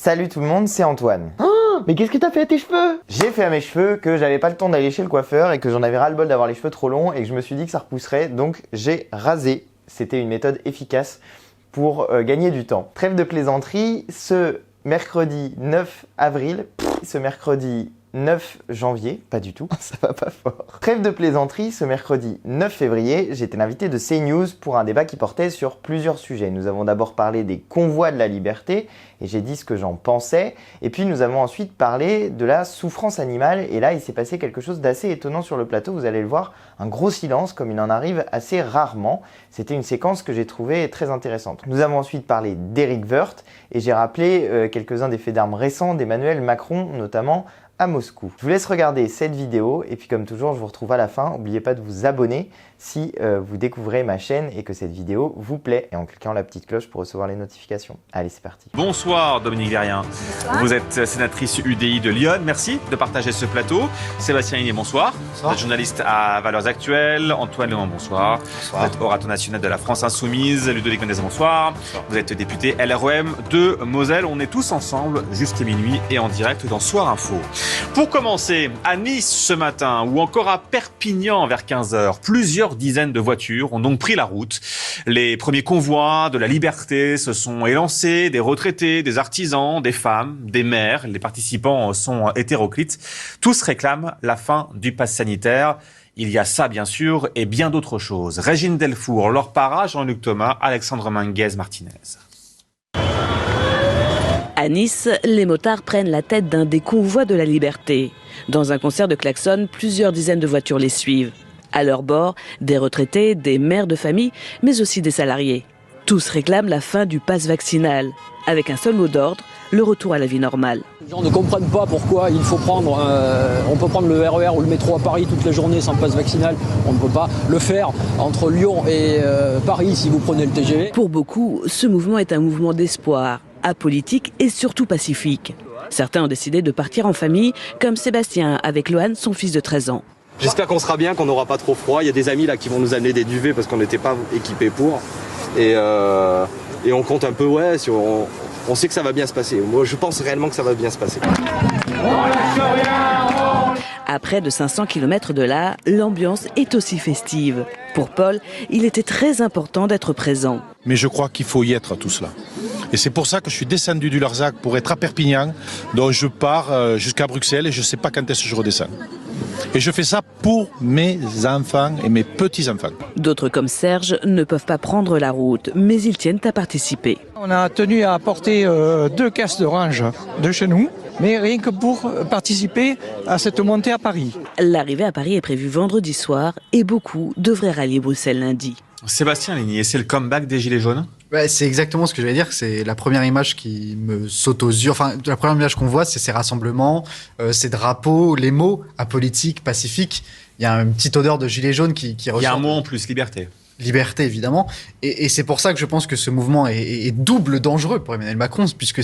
Salut tout le monde, c'est Antoine. Oh, mais qu'est-ce que t'as fait à tes cheveux? J'ai fait à mes cheveux que j'avais pas le temps d'aller chez le coiffeur et que j'en avais ras-le-bol d'avoir les cheveux trop longs et que je me suis dit que ça repousserait, donc j'ai rasé. C'était une méthode efficace pour gagner du temps. Trêve de plaisanterie, ce mercredi 9 avril, ce mercredi 9 janvier, pas du tout, ça va pas fort. Trêve de plaisanterie, ce mercredi 9 février, j'étais l'invité de CNews pour un débat qui portait sur plusieurs sujets. Nous avons d'abord parlé des convois de la liberté et j'ai dit ce que j'en pensais. Et puis nous avons ensuite parlé de la souffrance animale et là il s'est passé quelque chose d'assez étonnant sur le plateau, vous allez le voir, un gros silence comme il en arrive assez rarement. C'était une séquence que j'ai trouvée très intéressante. Nous avons ensuite parlé d'Éric Woerth et j'ai rappelé quelques-uns des faits d'armes récents d'Emmanuel Macron, notamment à Moscou. Je vous laisse regarder cette vidéo et puis comme toujours, je vous retrouve à la fin. N'oubliez pas de vous abonner si vous découvrez ma chaîne et que cette vidéo vous plaît et en cliquant la petite cloche pour recevoir les notifications. Allez, c'est parti. Bonsoir Dominique Verrien. Vous êtes sénatrice UDI de Lyon. Merci de partager ce plateau. Sébastien Hinier, bonsoir. Bonsoir. Vous êtes journaliste à Valeurs Actuelles. Antoine Léon, bonsoir. Bonsoir. Vous êtes orateur national de la France Insoumise. Ludovic Menez, bonsoir. Bonsoir. Vous êtes député LREM de Moselle. On est tous ensemble jusqu'à minuit et en direct dans Soir Info. Pour commencer, à Nice ce matin ou encore à Perpignan vers 15h, plusieurs dizaines de voitures ont donc pris la route. Les premiers convois de la liberté se sont élancés, des retraités, des artisans, des femmes, des maires. Les participants sont hétéroclites. Tous réclament la fin du pass sanitaire. Il y a ça, bien sûr, et bien d'autres choses. Régine Delfour, Laure Parra, Jean-Luc Thomas, Alexandre Minguez-Martinez. À Nice, les motards prennent la tête d'un des convois de la liberté. Dans un concert de klaxons, plusieurs dizaines de voitures les suivent. À leur bord, des retraités, des mères de famille, mais aussi des salariés. Tous réclament la fin du pass vaccinal, avec un seul mot d'ordre, le retour à la vie normale. Les gens ne comprennent pas pourquoi il faut prendre, on peut prendre le RER ou le métro à Paris toute la journée sans passe vaccinal. On ne peut pas le faire entre Lyon et Paris si vous prenez le TGV. Pour beaucoup, ce mouvement est un mouvement d'espoir, apolitique et surtout pacifique. Certains ont décidé de partir en famille, comme Sébastien avec Lohan, son fils de 13 ans. J'espère qu'on sera bien, qu'on n'aura pas trop froid. Il y a des amis là qui vont nous amener des duvets parce qu'on n'était pas équipés pour. Et on compte un peu, ouais, on sait que ça va bien se passer. Moi, je pense réellement que ça va bien se passer. À près de 500 km de là, l'ambiance est aussi festive. Pour Paul, il était très important d'être présent. Mais je crois qu'il faut y être tout cela. Et c'est pour ça que je suis descendu du Larzac pour être à Perpignan. Donc je pars jusqu'à Bruxelles et je ne sais pas quand est-ce que je redescends. Et je fais ça pour mes enfants et mes petits-enfants. D'autres comme Serge ne peuvent pas prendre la route, mais ils tiennent à participer. On a tenu à apporter 2 caisses d'orange de chez nous, mais rien que pour participer à cette montée à Paris. L'arrivée à Paris est prévue vendredi soir et beaucoup devraient rallier Bruxelles lundi. Sébastien Hinier, c'est le comeback des Gilets jaunes ? Ouais, c'est exactement ce que je vais dire. C'est la première image qui me saute aux yeux. Enfin, la première image qu'on voit, c'est ces rassemblements, ces drapeaux, les mots apolitiques, pacifiques. Il y a une petite odeur de gilet jaune qui ressort. Il y a un mot en plus, liberté. Liberté, évidemment. Et c'est pour ça que je pense que ce mouvement est double dangereux pour Emmanuel Macron, puisque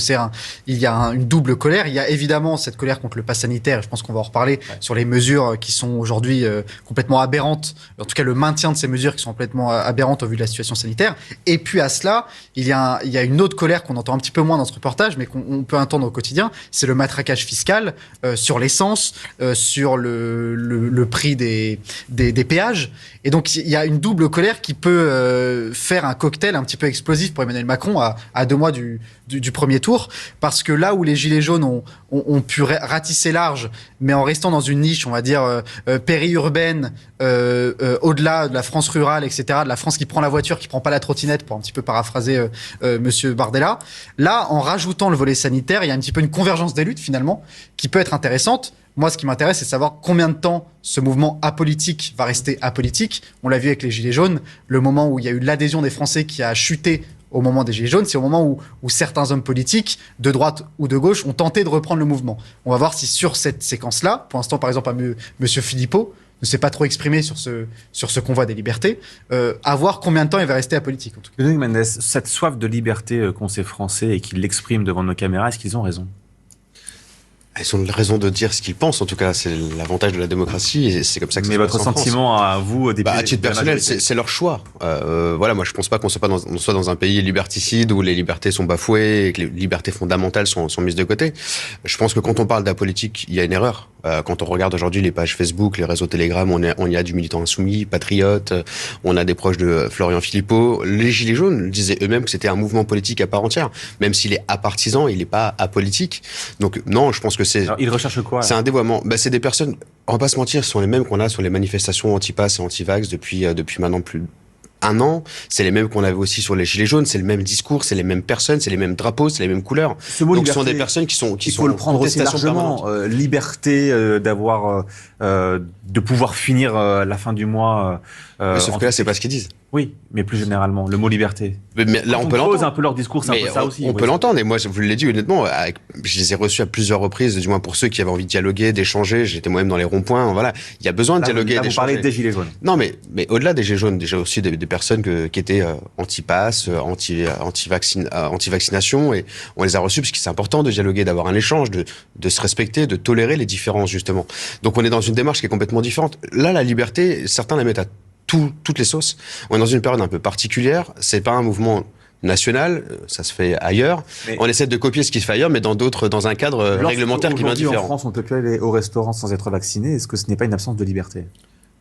il y a une double colère. Il y a évidemment cette colère contre le pass sanitaire, et je pense qu'on va en reparler, sur les mesures qui sont aujourd'hui complètement aberrantes, en tout cas le maintien de ces mesures qui sont complètement aberrantes au vu de la situation sanitaire. Et puis à cela, il y a une autre colère qu'on entend un petit peu moins dans ce reportage, mais qu'on peut entendre au quotidien, c'est le matraquage fiscal sur l'essence, sur le prix des péages. Et donc il y a une double colère qui peut faire un cocktail un petit peu explosif pour Emmanuel Macron à 2 mois du premier tour, parce que là où les Gilets jaunes ont pu ratisser large, mais en restant dans une niche, on va dire, périurbaine, au-delà de la France rurale, etc., de la France qui prend la voiture, qui prend pas la trottinette, pour un petit peu paraphraser Monsieur Bardella, là, en rajoutant le volet sanitaire, il y a un petit peu une convergence des luttes, finalement, qui peut être intéressante. Moi, ce qui m'intéresse, c'est de savoir combien de temps ce mouvement apolitique va rester apolitique. On l'a vu avec les Gilets jaunes, le moment où il y a eu l'adhésion des Français qui a chuté au moment des Gilets jaunes, c'est au moment où certains hommes politiques, de droite ou de gauche, ont tenté de reprendre le mouvement. On va voir si sur cette séquence-là, pour l'instant, par exemple, Monsieur Philippot ne s'est pas trop exprimé sur ce convoi des libertés, à voir combien de temps il va rester apolitique. En tout cas. Ludovic Menez, cette soif de liberté qu'ont ces Français et qu'ils l'expriment devant nos caméras, est-ce qu'ils ont raison ? Ils ont raison de dire ce qu'ils pensent, en tout cas, c'est l'avantage de la démocratie, et c'est comme ça que ça se passe en France. Mais votre sentiment à vous, à titre personnel, c'est leur choix. Voilà, moi je pense pas qu'on soit dans un pays liberticide où les libertés sont bafouées et que les libertés fondamentales sont mises de côté. Je pense que quand on parle de la politique, il y a une erreur. Quand on regarde aujourd'hui les pages Facebook, les réseaux Telegram, on y a du militant insoumis, patriote, on a des proches de Florian Philippot. Les Gilets jaunes disaient eux-mêmes que c'était un mouvement politique à part entière. Même s'il est apartisan, il n'est pas apolitique. Donc non, je pense que Alors, ils recherchent quoi? C'est un dévoiement. C'est des personnes, on va pas se mentir, ce sont les mêmes qu'on a sur les manifestations anti-pass et anti-vax depuis maintenant plus d'1 an. C'est les mêmes qu'on avait aussi sur les Gilets jaunes. C'est le même discours, c'est les mêmes personnes, c'est les mêmes drapeaux, c'est les mêmes couleurs. Donc ce sont des personnes qui sont il faut le prendre aussi largement. Liberté d'avoir, de pouvoir finir la fin du mois. Sauf que là, c'est pas ce qu'ils disent. Oui, mais plus généralement, le mot liberté. Mais là, on peut l'entendre. Un peu leur discours, c'est un peu ça aussi. On peut l'entendre. Et moi, je vous l'ai dit honnêtement, je les ai reçus à plusieurs reprises, du moins pour ceux qui avaient envie de dialoguer, d'échanger. J'étais moi-même dans les ronds-points. Voilà, il y a besoin de dialoguer, d'échanger. Vous parlez des Gilets jaunes. Non, mais au-delà des Gilets jaunes, déjà aussi des personnes qui étaient anti-pass, anti-vaccination, et on les a reçus parce que c'est important de dialoguer, d'avoir un échange, de se respecter, de tolérer les différences justement. Donc on est dans une démarche qui est complètement différente. Là, la liberté, certains la mettent à toutes les sauces. On est dans une période un peu particulière. C'est pas un mouvement national, ça se fait ailleurs. Mais on essaie de copier ce qui se fait ailleurs, mais dans un cadre réglementaire qui est bien différent. En France, on ne peut plus aller au restaurant sans être vacciné. Est-ce que ce n'est pas une absence de liberté?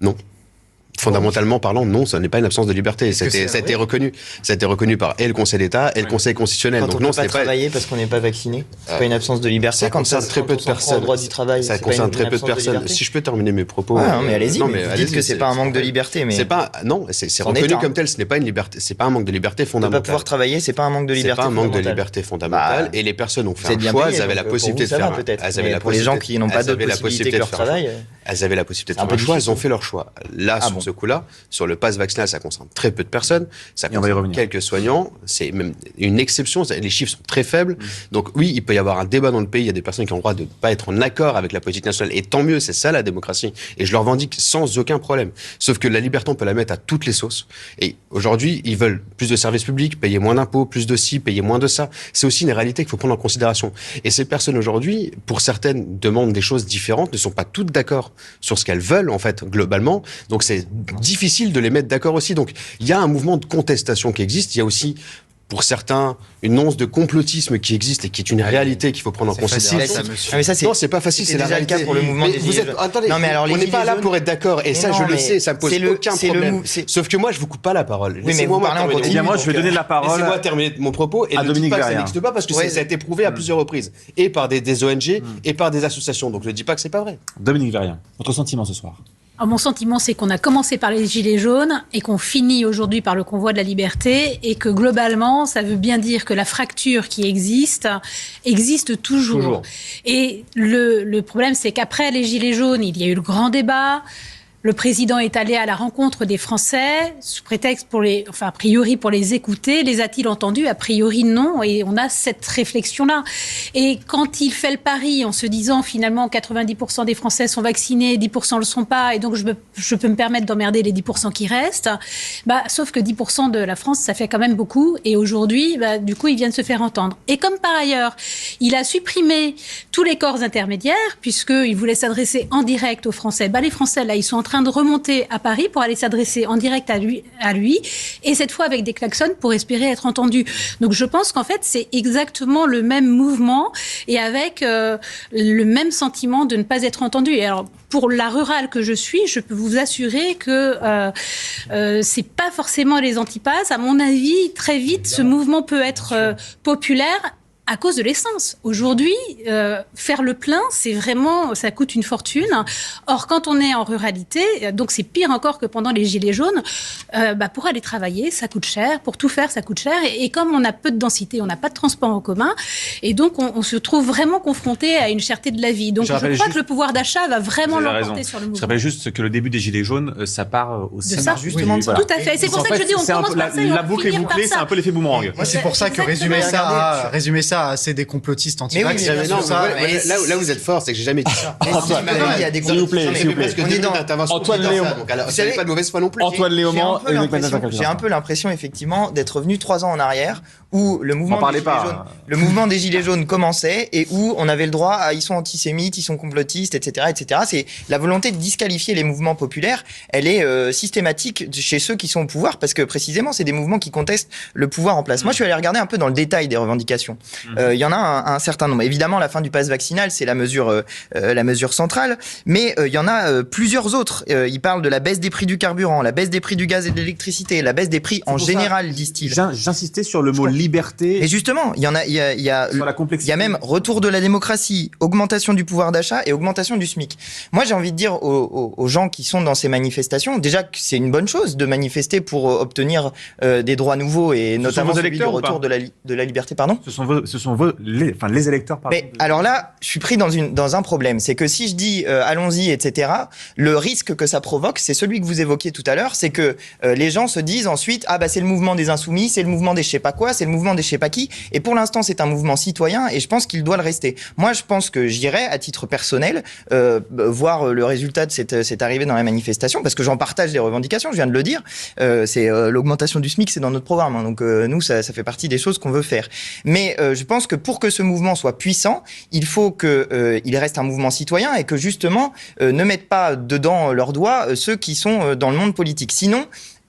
Non. Fondamentalement parlant, non, ça n'est pas une absence de liberté. Ça a été reconnu. Ça a été reconnu par le Conseil d'État et le Conseil constitutionnel. Quand on ne peut pas travailler parce qu'on n'est pas vacciné, c'est pas une absence de liberté. Ça concerne très peu de personnes. Droit du travail, ça concerne très peu de personnes. Si je peux terminer mes propos. Non, mais allez-y. Vous dites que c'est pas un manque de liberté, mais c'est pas. Non, c'est reconnu comme tel. Ce n'est pas une liberté. C'est pas un manque de liberté fondamentale. Ne pas pouvoir travailler, c'est pas un manque de liberté. C'est pas un manque de liberté fondamentale. Et les personnes ont fait un choix. Elles avaient la possibilité de faire. Elles avaient la pour les gens qui n'ont pas d'autre possibilité que leur travail. Elles avaient la possibilité de faire un choix. Elles ont fait leur choix. Là, sur ce coup-là, sur le pass vaccinal, ça concerne très peu de personnes, ça concerne quelques soignants, c'est même une exception, les chiffres sont très faibles. Donc oui, il peut y avoir un débat dans le pays, il y a des personnes qui ont le droit de ne pas être en accord avec la politique nationale, et tant mieux, c'est ça la démocratie, et je le revendique sans aucun problème. Sauf que la liberté, on peut la mettre à toutes les sauces. Et aujourd'hui, ils veulent plus de services publics, payer moins d'impôts, plus de ci, payer moins de ça. C'est aussi une réalité qu'il faut prendre en considération. Et ces personnes aujourd'hui, pour certaines, demandent des choses différentes, ne sont pas toutes d'accord sur ce qu'elles veulent, en fait, globalement. Donc c'est difficile de les mettre d'accord aussi. Donc il y a un mouvement de contestation qui existe. Il y a aussi, pour certains, une once de complotisme qui existe et qui est une réalité qu'il faut prendre en considération. Non, c'est pas facile, c'est la réalité. Le cas pour le mouvement des Gilets jaunes. Attendez, non, mais alors, on n'est pas là pour être d'accord, et ça, je le sais, ça me pose aucun problème. Sauf que moi, je vous coupe pas la parole. Oui, mais vous parlez en continu. Moi, je vais donner la parole. Laissez-moi terminer mon propos et ne dites pas que ça n'existe pas, parce que ça a été prouvé à plusieurs reprises, et par des ONG et par des associations. Donc, je ne dis pas que c'est pas vrai. Dominique Verrier, votre sentiment ce soir? Alors, mon sentiment, c'est qu'on a commencé par les Gilets jaunes et qu'on finit aujourd'hui par le convoi de la liberté, et que globalement, ça veut bien dire que la fracture qui existe toujours. Et le problème, c'est qu'après les Gilets jaunes, il y a eu le grand débat. Le président est allé à la rencontre des Français sous prétexte a priori pour les écouter. Les a-t-il entendus? A priori non. Et on a cette réflexion-là. Et quand il fait le pari en se disant finalement 90% des Français sont vaccinés, 10% ne le sont pas, et donc je peux me permettre d'emmerder les 10% qui restent, sauf que 10% de la France, ça fait quand même beaucoup. Et aujourd'hui, du coup, il vient de se faire entendre. Et comme par ailleurs, il a supprimé tous les corps intermédiaires, puisqu'il voulait s'adresser en direct aux Français. Les Français, là, ils sont en train de remonter à Paris pour aller s'adresser en direct à lui, et cette fois avec des klaxons pour espérer être entendu. Donc je pense qu'en fait c'est exactement le même mouvement, et avec le même sentiment de ne pas être entendu. Et alors pour la rurale que je suis, je peux vous assurer que c'est pas forcément les antipasses. À mon avis, très vite, ce mouvement peut être populaire à cause de l'essence. Aujourd'hui, faire le plein, ça coûte une fortune. Or, quand on est en ruralité, donc c'est pire encore que pendant les Gilets jaunes, pour aller travailler, ça coûte cher. Pour tout faire, ça coûte cher. Et comme on a peu de densité, on n'a pas de transport en commun, et donc on se trouve vraiment confronté à une cherté de la vie. Donc je crois que le pouvoir d'achat va vraiment l'emporter sur le mouvement. Je rappelle juste que le début des Gilets jaunes, ça part aussi. De ça, justement. Tout à fait. C'est pour ça que je dis, on commence par ça. La boucle est bouclée, c'est un peu l'effet boomerang. Moi, c'est pour ça que résumer ça ça à des complotistes anti-vax. Là où vous êtes fort, c'est que j'ai jamais dit ça. Il y a des s'il vous plaît. Antoine Léaumont. Vous n'avez pas de mauvaise foi non plus. Antoine Léaumont. J'ai un peu l'impression effectivement d'être revenu 3 ans en arrière où le mouvement des Gilets jaunes commençait et où on avait le droit à ils sont antisémites, ils sont complotistes, etc., etc. C'est la volonté de disqualifier les mouvements populaires. Elle est systématique chez ceux qui sont au pouvoir parce que précisément c'est des mouvements qui contestent le pouvoir en place. Moi, je suis allé regarder un peu dans le détail des revendications. Il y en a un certain nombre. Évidemment, la fin du pass vaccinal, c'est la mesure centrale, mais il y en a plusieurs autres. Ils parlent de la baisse des prix du carburant, la baisse des prix du gaz et de l'électricité, la baisse des prix en général, disent-ils. J'insistais sur le mot liberté. Et justement, il y a même retour de la démocratie, augmentation du pouvoir d'achat et augmentation du SMIC. Moi, j'ai envie de dire aux gens qui sont dans ces manifestations, déjà que c'est une bonne chose de manifester pour obtenir des droits nouveaux et notamment celui du retour de la liberté. Pardon ? Ce sont les électeurs. Pardon. Mais alors là, je suis pris dans un problème. C'est que si je dis allons-y, etc., le risque que ça provoque, c'est celui que vous évoquiez tout à l'heure, c'est que les gens se disent ensuite c'est le mouvement des insoumis, c'est le mouvement des je sais pas quoi, c'est le mouvement des je sais pas qui. Et pour l'instant, c'est un mouvement citoyen et je pense qu'il doit le rester. Moi, je pense que j'irai à titre personnel voir le résultat de cette arrivée dans la manifestation parce que j'en partage les revendications, je viens de le dire. C'est l'augmentation du SMIC, c'est dans notre programme. Donc nous, ça fait partie des choses qu'on veut faire. Mais je pense que pour que ce mouvement soit puissant, il faut qu'il reste un mouvement citoyen et que justement ne mettent pas dedans leurs doigts ceux qui sont dans le monde politique. Sinon,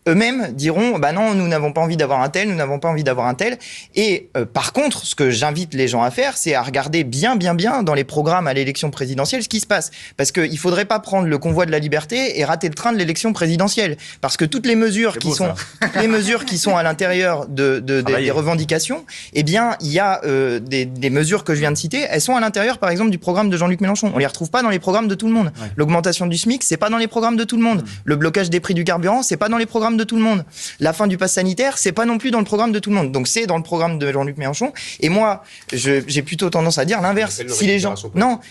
eux-mêmes diront non, nous n'avons pas envie d'avoir un tel, nous n'avons pas envie d'avoir un tel. Et par contre, ce que j'invite les gens à faire, c'est à regarder bien dans les programmes à l'élection présidentielle ce qui se passe. Parce qu'il faudrait pas prendre le convoi de la liberté et rater le train de l'élection présidentielle. Parce que toutes les mesures qui sont à l'intérieur des revendications, eh bien, il y a des mesures que je viens de citer, elles sont à l'intérieur, par exemple, du programme de Jean-Luc Mélenchon. On les retrouve pas dans les programmes de tout le monde. Ouais. L'augmentation du SMIC, c'est pas dans les programmes de tout le monde. Le blocage des prix du carburant, c'est pas dans les programmes de tout le monde. La fin du pass sanitaire, c'est pas non plus dans le programme de tout le monde. Donc c'est dans le programme de Jean-Luc Mélenchon. Et moi, j'ai plutôt tendance à dire l'inverse.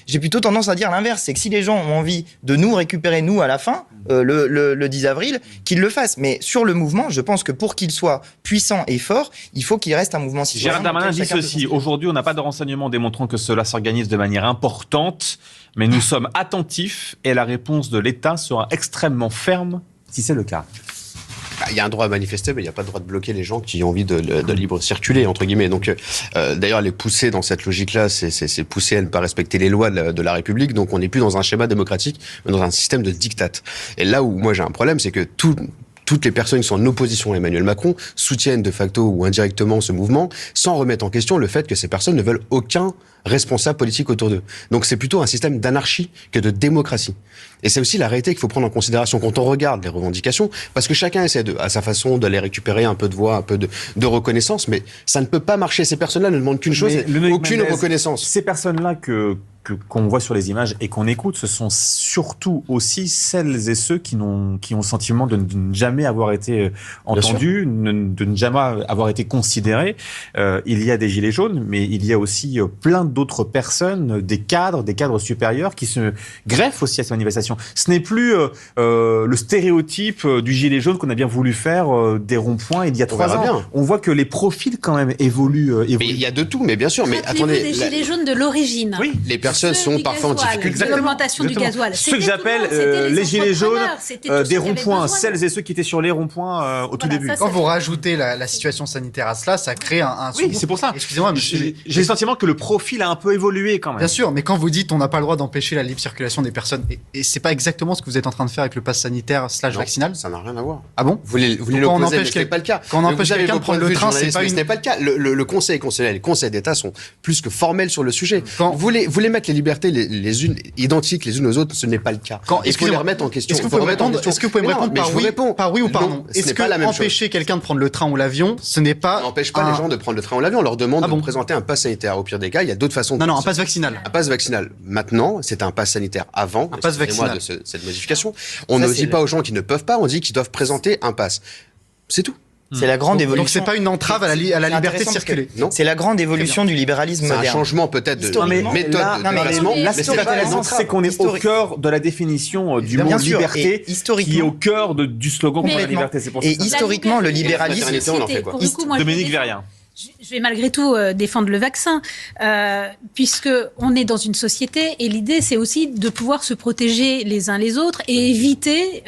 J'ai plutôt tendance à dire l'inverse. C'est que si les gens ont envie de nous récupérer, nous, à la fin, le 10 avril, qu'ils le fassent. Mais sur le mouvement, je pense que pour qu'il soit puissant et fort, il faut qu'il reste un mouvement citoyen. Gérald Darmanin dit ceci. Aujourd'hui, on n'a pas de renseignements démontrant que cela s'organise de manière importante, mais nous sommes attentifs et la réponse de l'État sera extrêmement ferme si c'est le cas. Il y a un droit à manifester, mais il n'y a pas de droit de bloquer les gens qui ont envie de libre circuler, entre guillemets. Donc, d'ailleurs, les pousser dans cette logique-là, c'est pousser à ne pas respecter les lois de la République. Donc, on n'est plus dans un schéma démocratique, mais dans un système de diktat. Et là où moi j'ai un problème, c'est que toutes les personnes qui sont en opposition à Emmanuel Macron soutiennent de facto ou indirectement ce mouvement, sans remettre en question le fait que ces personnes ne veulent aucun responsable politique autour d'eux. Donc c'est plutôt un système d'anarchie que de démocratie. Et c'est aussi la réalité qu'il faut prendre en considération quand on regarde les revendications, parce que chacun essaie à sa façon d'aller récupérer un peu de voix, un peu de reconnaissance, mais ça ne peut pas marcher. Ces personnes-là ne demandent qu'une chose, aucune reconnaissance. Ces personnes-là qu'on voit sur les images et qu'on écoute, ce sont surtout aussi celles et ceux qui ont le sentiment de ne jamais avoir été entendus, de ne jamais avoir été considérés. Il y a des gilets jaunes, mais il y a aussi plein d'autres personnes, des cadres supérieurs qui se greffent aussi à cette manifestation. Ce n'est plus le stéréotype du gilet jaune qu'on a bien voulu faire des ronds-points il y a 3 ans. Bien. On voit que les profils quand même évoluent. Mais il y a de tout, mais bien sûr. Mais attendez, des gilets jaunes de l'origine. Oui, les personnes sont parfois en difficulté. L'augmentation du gasoil. Ceux que j'appelle les gilets jaunes des ronds-points, celles et ceux qui étaient sur les ronds-points au tout début. Quand vous rajoutez la situation sanitaire à cela, ça crée un Oui, c'est pour ça. Excusez-moi, mais j'ai le sentiment que le profil a un peu évolué quand même. Bien sûr, mais quand vous dites on n'a pas le droit d'empêcher la libre circulation des personnes, et c'est pas exactement ce que vous êtes en train de faire avec le pass sanitaire / vaccinal. Ça n'a rien à voir. Ah bon? Vous voulez l'opposer, mais ce n'est pas le cas. Quand on empêche quelqu'un de prendre le train, ce n'est pas le cas. Le Conseil constitutionnel et le Conseil d'État sont plus que formels sur le sujet. Vous voulez mettre les libertés les unes identiques les unes aux autres, ce n'est pas le cas. Il faut les remettre en question. Est-ce que vous pouvez me répondre par oui ou par non? Est-ce que empêcher quelqu'un de prendre le train ou l'avion, ce n'est pas... On n'empêche pas les gens de prendre le train ou l'avion, on leur demande de présenter un pass sanitaire. Au pire des cas, il y a d'autres façons. Non, un pass vaccinal. Un pass vaccinal. Maintenant, c'est un pass sanitaire avant. Un pass vaccinal. De cette modification. On ne dit pas aux gens qui ne peuvent pas, on dit qu'ils doivent présenter un pass. C'est tout. C'est la grande évolution. Donc c'est pas une entrave à la liberté de circuler. Non. C'est la grande évolution du libéralisme moderne. C'est un changement peut-être de méthode de déplacement. Là, ce qui est intéressant, c'est qu'on est au cœur de la définition du mot liberté, qui est au cœur du slogan pour la liberté. Et historiquement, le libéralisme... Dominique Vérien. Je vais malgré tout défendre le vaccin, puisque on est dans une société et l'idée c'est aussi de pouvoir se protéger les uns les autres et éviter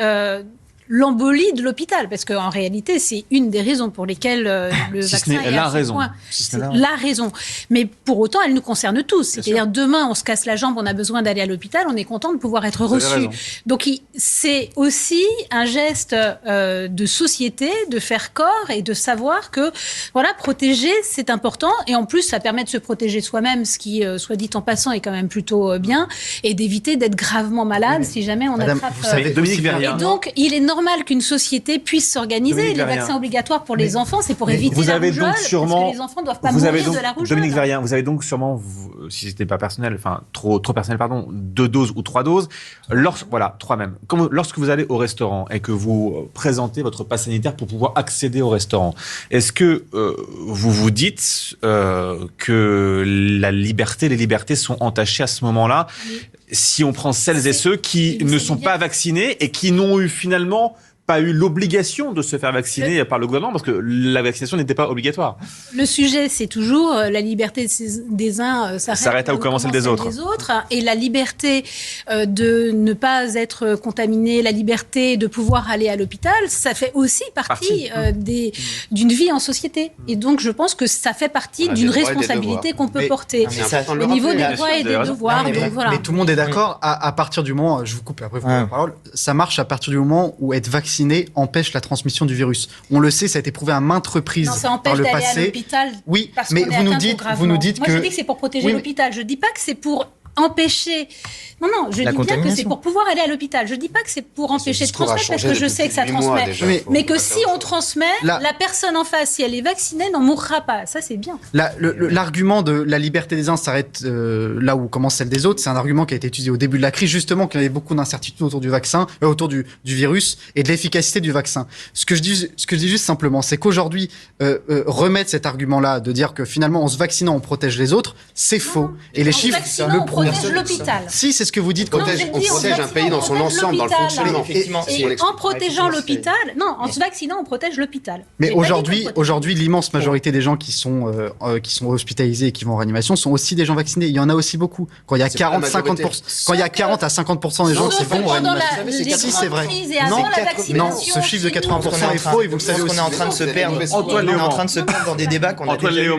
l'embolie de l'hôpital, parce qu'en réalité, c'est une des raisons pour lesquelles le vaccin est la à ce raison. point. C'est la raison. Mais pour autant, elle nous concerne tous. C'est-à-dire, demain, on se casse la jambe, on a besoin d'aller à l'hôpital, on est content de pouvoir être reçu. Donc, c'est aussi un geste de société, de faire corps et de savoir que, voilà, protéger, c'est important. Et en plus, ça permet de se protéger soi-même, ce qui, soit dit en passant, est quand même plutôt bien, et d'éviter d'être gravement malade si jamais on attrape... Dominique Verrier. Et donc, il est normal qu'une société puisse s'organiser. Les vaccins obligatoires pour les enfants, c'est pour éviter la rougeole, parce que les enfants ne doivent pas mourir de la rougeole. Dominique Verrier, vous avez donc sûrement, si c'était pas personnel, enfin trop personnel, pardon, 2 doses ou 3 doses. Voilà, 3 même. Lorsque vous allez au restaurant et que vous présentez votre passe sanitaire pour pouvoir accéder au restaurant, est-ce que vous vous dites que les libertés sont entachées à ce moment-là, si on prend celles et ceux qui ne sont pas vaccinés et qui n'ont finalement pas eu l'obligation de se faire vacciner par le gouvernement, parce que la vaccination n'était pas obligatoire. Le sujet, c'est toujours la liberté des uns s'arrête là où commence celle des autres. Et la liberté de ne pas être contaminé, la liberté de pouvoir aller à l'hôpital, ça fait aussi partie d'une vie en société. Et donc, je pense que ça fait partie d'une responsabilité qu'on peut porter au niveau des droits et des devoirs. Mais tout le monde est d'accord, à partir du moment, je vous coupe après vous prenez la parole, ça marche à partir du moment où être vacciné empêche la transmission du virus. On le sait, ça a été prouvé à maintes reprises par le passé. Ça empêche d'aller à l'hôpital. Oui, mais vous nous dites que... Moi, je dis que c'est pour protéger l'hôpital. Je dis pas que c'est pour empêcher... Non, je dis bien que c'est pour pouvoir aller à l'hôpital. Je dis pas que c'est pour empêcher de transmettre, parce que je sais que ça transmet. Mais que si on transmet, la personne en face, si elle est vaccinée, n'en mourra pas. Ça, c'est bien. L'argument de la liberté des uns s'arrête là où commence celle des autres. C'est un argument qui a été utilisé au début de la crise, justement, qu'il y avait beaucoup d'incertitudes autour du vaccin, autour du virus et de l'efficacité du vaccin. Ce que je dis juste simplement, c'est qu'aujourd'hui, remettre cet argument-là, de dire que finalement, en se vaccinant, on protège les autres, c'est faux. Et les chiffres le prouvent. L'hôpital. Si, c'est ce que vous dites. On protège un pays dans son ensemble, dans le fonctionnement. Et en protégeant l'hôpital, en se vaccinant, on protège l'hôpital. Mais aujourd'hui, l'immense majorité des gens qui sont hospitalisés et qui vont en réanimation sont aussi des gens vaccinés. Il y en a aussi beaucoup. Quand il y a 40 à 50% des gens qui vont en réanimation. Si, c'est vrai. Non, ce chiffre de 80% est faux et vous le savez aussi. On est en train de se perdre. On est en train de se perdre dans des débats qu'on a déjà eu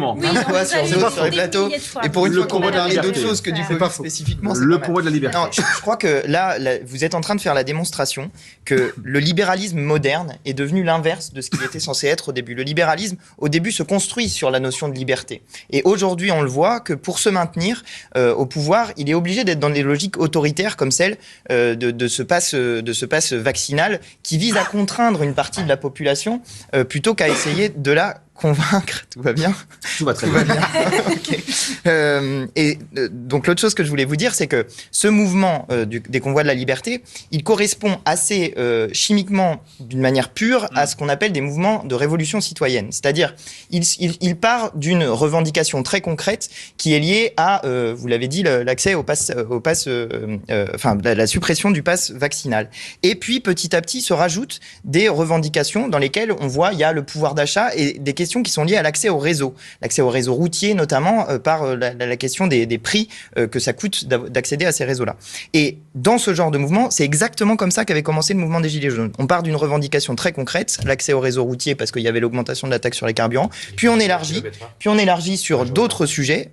sur les plateaux. Et pour une fois qu'on va parler d'autre chose que du Covid spécifiquement, le combat de la liberté. Non, je crois que là, vous êtes en train de faire la démonstration que le libéralisme moderne est devenu l'inverse de ce qu'il était censé être au début. Le libéralisme, au début, se construit sur la notion de liberté. Et aujourd'hui, on le voit que pour se maintenir au pouvoir, il est obligé d'être dans des logiques autoritaires comme celle de ce pass vaccinal qui vise à contraindre une partie de la population plutôt qu'à essayer de la convaincre. Tout va bien. Tout va très bien. Okay. Donc l'autre chose que je voulais vous dire, c'est que ce mouvement des convois de la liberté, il correspond assez chimiquement, d'une manière pure, à ce qu'on appelle des mouvements de révolution citoyenne. C'est-à-dire, il part d'une revendication très concrète qui est liée à, vous l'avez dit, l'accès la suppression du pass vaccinal. Et puis, petit à petit, se rajoutent des revendications dans lesquelles on voit, il y a le pouvoir d'achat et des questions qui sont liées à l'accès au réseau routier, notamment par la question des prix que ça coûte d'accéder à ces réseaux-là. Et dans ce genre de mouvement, c'est exactement comme ça qu'avait commencé le mouvement des Gilets jaunes. On part d'une revendication très concrète, l'accès au réseau routier parce qu'il y avait l'augmentation de la taxe sur les carburants, puis on élargit sur d'autres sujets,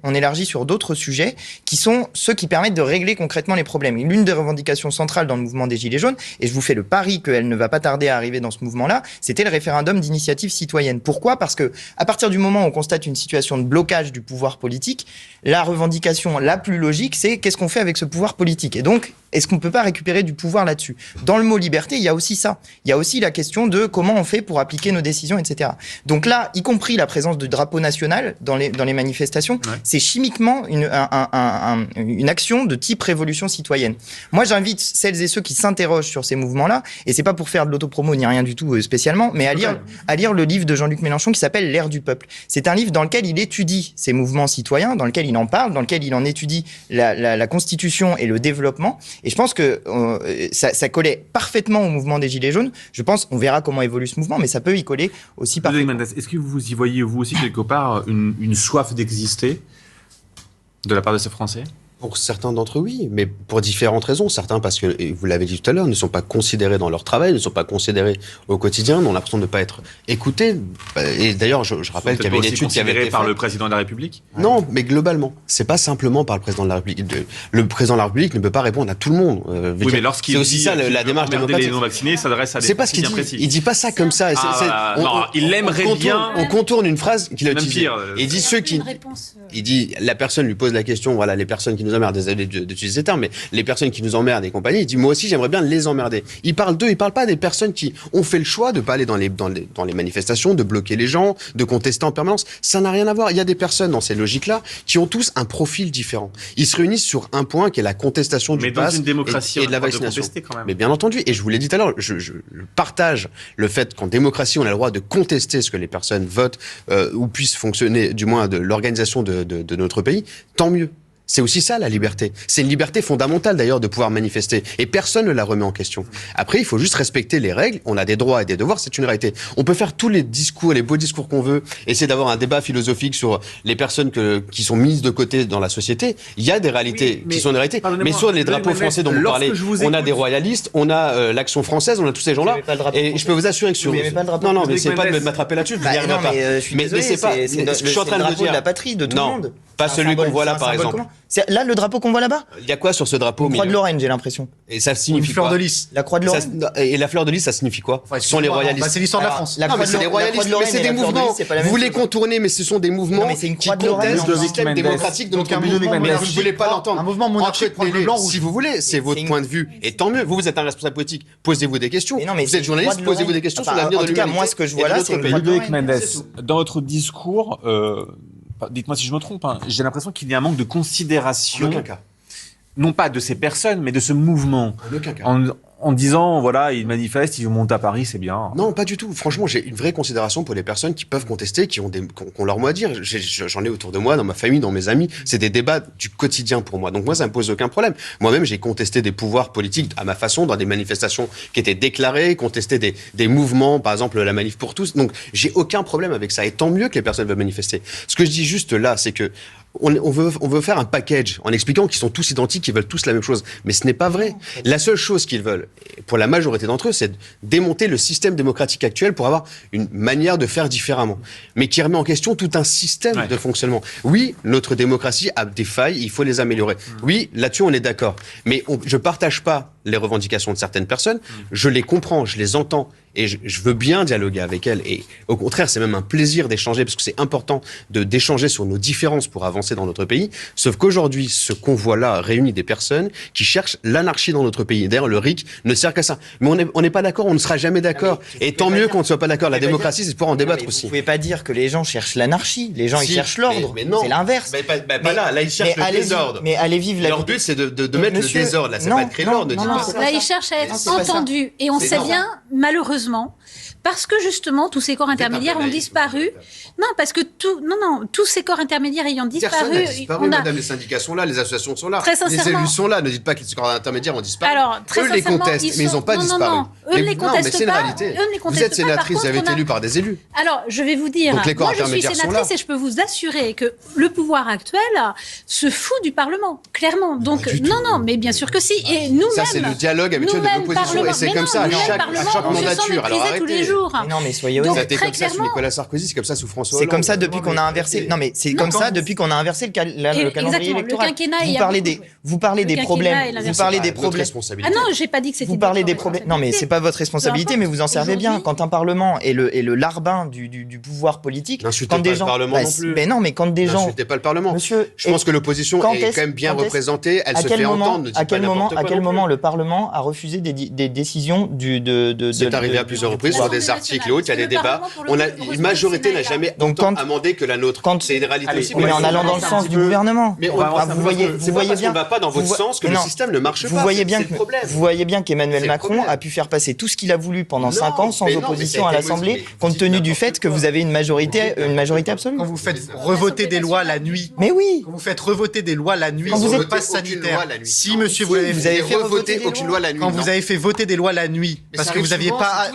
qui sont ceux qui permettent de régler concrètement les problèmes. Et l'une des revendications centrales dans le mouvement des Gilets jaunes, et je vous fais le pari qu'elle ne va pas tarder à arriver dans ce mouvement-là, c'était le référendum d'initiative citoyenne. Pourquoi ? Parce que à partir du moment où on constate une situation de blocage du pouvoir politique, la revendication la plus logique, c'est qu'est-ce qu'on fait avec ce pouvoir politique ? Et donc, est-ce qu'on ne peut pas récupérer du pouvoir là-dessus ? Dans le mot liberté, il y a aussi ça. Il y a aussi la question de comment on fait pour appliquer nos décisions, etc. Donc là, y compris la présence de drapeau national dans les manifestations, c'est chimiquement une action de type révolution citoyenne. Moi, j'invite celles et ceux qui s'interrogent sur ces mouvements-là, et c'est pas pour faire de l'autopromo ni rien du tout spécialement, mais à lire le livre de Jean-Luc Mélenchon qui s'appelle s'appelle L'ère du peuple. C'est un livre dans lequel il étudie ces mouvements citoyens, dans lequel il en parle, dans lequel il en étudie la constitution et le développement. Et je pense que ça collait parfaitement au mouvement des Gilets jaunes. Je pense, on verra comment évolue ce mouvement, mais ça peut y coller aussi parfaitement. Est-ce que vous y voyez, vous aussi, quelque part, une soif d'exister de la part de ces Français ? Pour certains d'entre eux, oui, mais pour différentes raisons. Certains, parce que, et vous l'avez dit tout à l'heure, ne sont pas considérés dans leur travail, ne sont pas considérés au quotidien, ont l'impression de ne pas être écoutés. Et d'ailleurs, je rappelle qu'il y avait une étude qui avait été faite par le président de la République. Non, mais globalement, c'est pas simplement par le président de la République. Le président de la République ne peut pas répondre à tout le monde. Oui, mais lorsqu'il c'est aussi ça la démarche démocratique. Les non-vaccinés s'adresse à des c'est pas ce qu'il dit. précis. Il dit pas ça comme ça. Il l'aimerait bien. On contourne une phrase qu'il a utilisée. Il dit ceux qui. Il dit la personne lui pose la question. Voilà, les personnes qui nous emmerdent, désolé d'utiliser ces termes, mais les personnes qui nous emmerdent et compagnie. Il dit moi aussi j'aimerais bien les emmerder. Il parle d'eux. Il parle pas des personnes qui ont fait le choix de pas aller dans les manifestations, de bloquer les gens, de contester en permanence. Ça n'a rien à voir. Il y a des personnes dans ces logiques-là qui ont tous un profil différent. Ils se réunissent sur un point qui est la contestation du pass et de la vaccination. Mais bien entendu, et je vous l'ai dit tout à l'heure, je partage le fait qu'en démocratie, on a le droit de contester ce que les personnes votent ou puissent fonctionner, du moins de l'organisation de notre pays, tant mieux. C'est aussi ça, la liberté. C'est une liberté fondamentale, d'ailleurs, de pouvoir manifester. Et personne ne la remet en question. Après, il faut juste respecter les règles. On a des droits et des devoirs, c'est une réalité. On peut faire tous les discours, les beaux discours qu'on veut, essayer d'avoir un débat philosophique sur les personnes qui sont mises de côté dans la société. Il y a des réalités qui sont des réalités. Mais sur les drapeaux français dont vous parlez, on a des royalistes, on a l'Action française, on a tous ces gens-là. Et je peux vous assurer que sur... Non, mais c'est pas de m'attraper là-dessus, je n'y arriverai pas. Mais c'est pas... Je suis en train de le dire. De la patrie, de tout le monde. Pas celui qu'on voit là, par exemple. Là, le drapeau qu'on voit là-bas ? Il y a quoi sur ce drapeau ? Une croix de Lorraine, j'ai l'impression. Et ça signifie une fleur quoi ? de lys. La croix de Lorraine. Et la fleur de lys, ça signifie quoi ? Ce sont les royalistes. C'est l'histoire de la France. Non, mais c'est les royalistes. Mais c'est des mouvements. Vous les contournez, mais ce sont des mouvements qui contestent le système démocratique de notre pays. Mais vous ne voulez pas l'entendre. Un mouvement monarchique, si vous voulez, c'est votre point de vue. Et tant mieux. Vous êtes un responsable politique. Posez-vous des questions. Vous êtes journaliste, posez-vous des questions sur l'avenir de l'humanité. En tout cas, moi, ce que je vois là, c'est Ludovic Mendes. Dans votre discours, dites-moi si je me trompe, j'ai l'impression qu'il y a un manque de considération. En aucun cas. Non pas de ces personnes, mais de ce mouvement. En aucun cas. En disant, voilà, ils manifestent, ils montent à Paris, c'est bien. Non, pas du tout. Franchement, j'ai une vraie considération pour les personnes qui peuvent contester, qui ont leur mot à dire. J'en ai autour de moi, dans ma famille, dans mes amis. C'est des débats du quotidien pour moi. Donc moi, ça me pose aucun problème. Moi-même, j'ai contesté des pouvoirs politiques à ma façon, dans des manifestations qui étaient déclarées, contesté des mouvements, par exemple la manif pour tous. Donc j'ai aucun problème avec ça. Et tant mieux que les personnes veulent manifester. Ce que je dis juste là, c'est que on veut faire un package en expliquant qu'ils sont tous identiques, qu'ils veulent tous la même chose. Mais ce n'est pas vrai. La seule chose qu'ils veulent, pour la majorité d'entre eux, c'est de démonter le système démocratique actuel pour avoir une manière de faire différemment. Mais qui remet en question tout un système de fonctionnement. Oui, notre démocratie a des failles, il faut les améliorer. Oui, là-dessus, on est d'accord. Mais je partage pas les revendications de certaines personnes. Je les comprends, je les entends. Et je veux bien dialoguer avec elles. Et au contraire, c'est même un plaisir d'échanger, parce que c'est important d'échanger sur nos différences pour avancer dans notre pays. Sauf qu'aujourd'hui, ce convoi-là réunit des personnes qui cherchent l'anarchie dans notre pays. D'ailleurs, le RIC ne sert qu'à ça. Mais on n'est pas d'accord, on ne sera jamais d'accord. Et tant mieux qu'on ne soit pas d'accord. La démocratie, c'est de pouvoir en débattre aussi. Vous pouvez pas dire que les gens cherchent l'anarchie. Les gens, ils cherchent l'ordre. C'est l'inverse. Pas là. Là, ils cherchent le désordre. Mais allez vivre la vie. Leur but, c'est de mettre le désordre. Là, c'est pas de créer l'ordre. Là, ils cherchent à être entendus. Et on sait bien, malheureusement, parce que justement tous ces corps intermédiaires ont disparu. Non, parce que tous ces corps intermédiaires ayant disparu, personne n'a disparu, madame. Les syndicats sont là, les associations sont là, les élus sont là. Ne dites pas que les corps intermédiaires ont disparu. Alors, eux les contestent, mais ils n'ont pas disparu. Eux ne les contestent mais c'est une réalité. Vous êtes sénatrice, vous avez été élue par des élus. Alors, je vais vous dire, moi je suis sénatrice et je peux vous assurer que le pouvoir actuel se fout du Parlement, clairement. Donc non, mais bien sûr que si. Et nous-mêmes, ça c'est le dialogue habituel de l'opposition et c'est comme ça à chaque mandature. Alors arrêtez. Non, mais soyez honnête. C'était comme ça sous Nicolas Sarkozy, c'est comme ça sous François Hollande. C'est comme ça depuis qu'on a inversé. Non, mais c'est comme ça depuis qu'on a inversé le calendrier électoral. Vous parlez des problèmes. Vous parlez des problèmes. Ah non, j'ai pas dit que c'était. Vous parlez des problèmes. Non, mais c'est pas votre responsabilité, mais vous en servez bien. Quand un parlement est le larbin du pouvoir politique, quand des gens. N'insultez pas le Parlement non plus. Mais non, mais quand des gens. N'insultez pas le Parlement. Monsieur, je pense que l'opposition est quand même bien représentée. Elle se fait entendre. À quel moment le Parlement a refusé des décisions de. C'est arrivé à plusieurs reprises par des des articles et autres, il y a des débats. Une majorité n'a jamais autant amendé que la nôtre. C'est une réalité aussi. Mais en allant dans le sens du gouvernement. Mais vous voyez bien. On ne va pas dans votre sens que le système ne marche pas. Vous voyez bien qu'Emmanuel Macron a pu faire passer tout ce qu'il a voulu pendant 5 ans sans opposition à l'Assemblée, compte tenu du fait que vous avez une majorité absolue. Quand vous faites revoter des lois la nuit. Mais oui. Quand vous faites revoter des lois la nuit sur le pass sanitaire. Si monsieur vous avez fait voter aucune loi la nuit. Quand vous avez fait voter des lois la nuit parce que vous n'aviez pas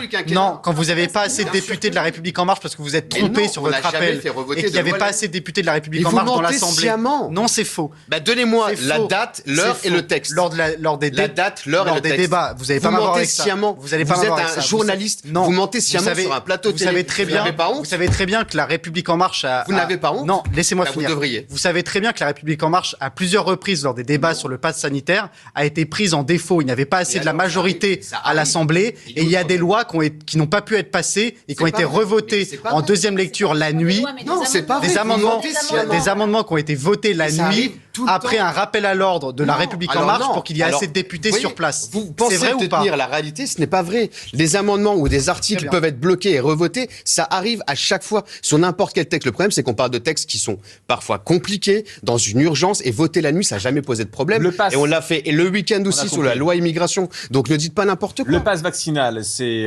quand vous n'avez pas assez de députés de la République en marche parce que vous êtes trompé sur votre appel et qu'il n'y avait pas assez de députés de la République en marche dans l'Assemblée. Non, c'est faux. Donnez-moi la date, l'heure et le texte. Lors des débats, vous n'allez pas m'avoir avec ça. Vous êtes un journaliste. Vous mentez sciemment sur un plateau télé. Vous savez très bien que la République en marche a... Vous n'avez pas honte? Non, laissez-moi finir. Vous devriez. Vous savez très bien que la République en marche, à plusieurs reprises lors des débats sur le pass sanitaire, a été prise en défaut. Il n'y avait pas assez de la majorité à l'Assemblée et il y a des lois qui n'ont pas pu être passées et qui ont été revotées en deuxième lecture la nuit. Non, c'est pas vrai. Des amendements qui ont été votés la nuit après un rappel à l'ordre de la République en marche pour qu'il y ait assez de députés sur place. Vous pensez tenir la réalité, ce n'est pas vrai. Les amendements ou des articles peuvent être bloqués et revotés, ça arrive à chaque fois sur n'importe quel texte. Le problème, c'est qu'on parle de textes qui sont parfois compliqués, dans une urgence, et voter la nuit, ça n'a jamais posé de problème. Et on l'a fait. Et le week-end aussi sur la loi immigration. Donc ne dites pas n'importe quoi. Le pass vaccinal, c'est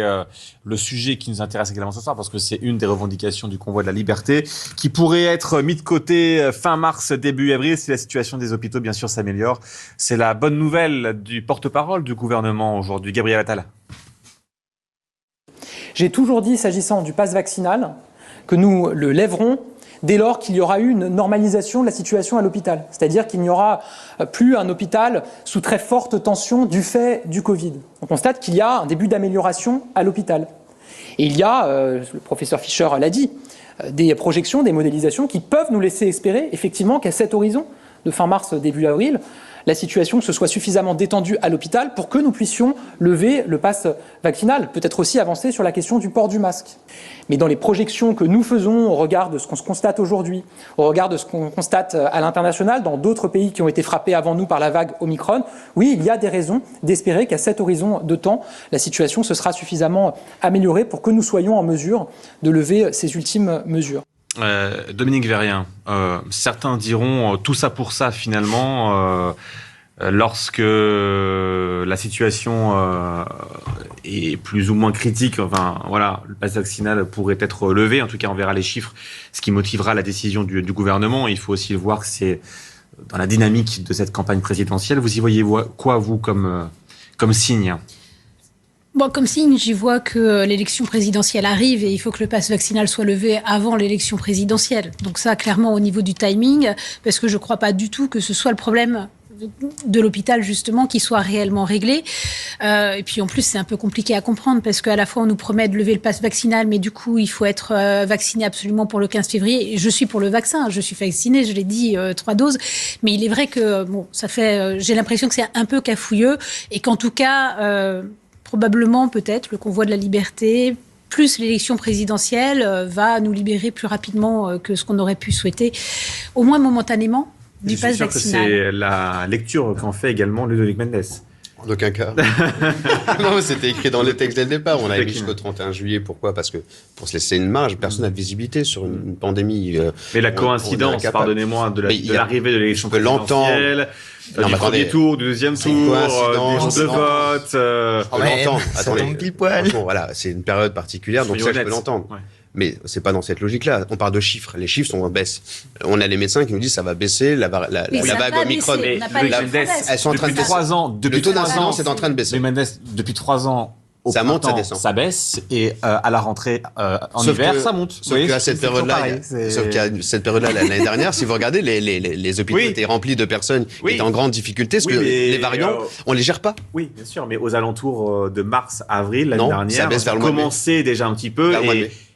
le sujet qui nous intéresse également ce soir parce que c'est une des revendications du convoi de la liberté qui pourrait être mis de côté fin mars, début avril si la situation des hôpitaux, bien sûr, s'améliore. C'est la bonne nouvelle du porte-parole du gouvernement aujourd'hui, Gabriel Attal. J'ai toujours dit, s'agissant du pass vaccinal, que nous le lèverons dès lors qu'il y aura eu une normalisation de la situation à l'hôpital. C'est-à-dire qu'il n'y aura plus un hôpital sous très forte tension du fait du Covid. On constate qu'il y a un début d'amélioration à l'hôpital. Et il y a, le professeur Fischer l'a dit, des projections, des modélisations qui peuvent nous laisser espérer effectivement qu'à cet horizon de fin mars, début avril, la situation se soit suffisamment détendue à l'hôpital pour que nous puissions lever le pass vaccinal, peut-être aussi avancer sur la question du port du masque. Mais dans les projections que nous faisons au regard de ce qu'on se constate aujourd'hui, au regard de ce qu'on constate à l'international, dans d'autres pays qui ont été frappés avant nous par la vague Omicron, oui, il y a des raisons d'espérer qu'à cet horizon de temps, la situation se sera suffisamment améliorée pour que nous soyons en mesure de lever ces ultimes mesures. Dominique Vérien, certains diront tout ça pour ça finalement lorsque la situation est plus ou moins critique. Enfin voilà, le pass vaccinal pourrait être levé. En tout cas, on verra les chiffres, ce qui motivera la décision du gouvernement. Il faut aussi le voir que c'est dans la dynamique de cette campagne présidentielle. Vous y voyez quoi vous comme signe? Bon, comme signe, j'y vois que l'élection présidentielle arrive et il faut que le pass vaccinal soit levé avant l'élection présidentielle. Donc ça, clairement, au niveau du timing, parce que je ne crois pas du tout que ce soit le problème de l'hôpital, justement, qui soit réellement réglé. Et puis, en plus, c'est un peu compliqué à comprendre parce qu'à la fois, on nous promet de lever le pass vaccinal, mais du coup, il faut être vacciné absolument pour le 15 février. Je suis pour le vaccin, je suis vaccinée, je l'ai dit, 3 doses. Mais il est vrai que, bon, ça fait... j'ai l'impression que c'est un peu cafouilleux et qu'en tout cas... probablement, peut-être, le convoi de la liberté, plus l'élection présidentielle, va nous libérer plus rapidement que ce qu'on aurait pu souhaiter, au moins momentanément, du pass vaccinal. Je suis sûr que c'est la lecture qu'en fait également Ludovic Mendes. En aucun cas. Non, c'était écrit dans le texte dès le départ. On a mis jusqu'au 31 juillet. Pourquoi? Parce que pour se laisser une marge, personne n'a de visibilité sur une pandémie. Mais la coïncidence, pardonnez-moi, de l'arrivée de l'élection présidentielle, du premier tour, du deuxième tour, des jours de vote. On peut l'entendre. Attendez, pile poil. Voilà, c'est une période particulière, donc ça, je peux l'entendre. Ouais. Mais c'est pas dans cette logique-là. On parle de chiffres. Les chiffres sont en baisse. On a les médecins qui nous disent ça va baisser, la vague Omicron. Mais elles sont en train de baisser. Le taux d'incidence est en train de baisser. Mais Mendes, depuis 3 ans, ça monte, ça descend. Ça baisse et à la rentrée en hiver, ça monte. Sauf qu'à cette période-là, l'année dernière, si vous regardez, les hôpitaux étaient remplis de personnes qui étaient en grande difficulté, parce que les variants, on les gère pas. Oui, bien sûr, mais aux alentours de mars, avril, l'année dernière, ça commençait déjà un petit peu.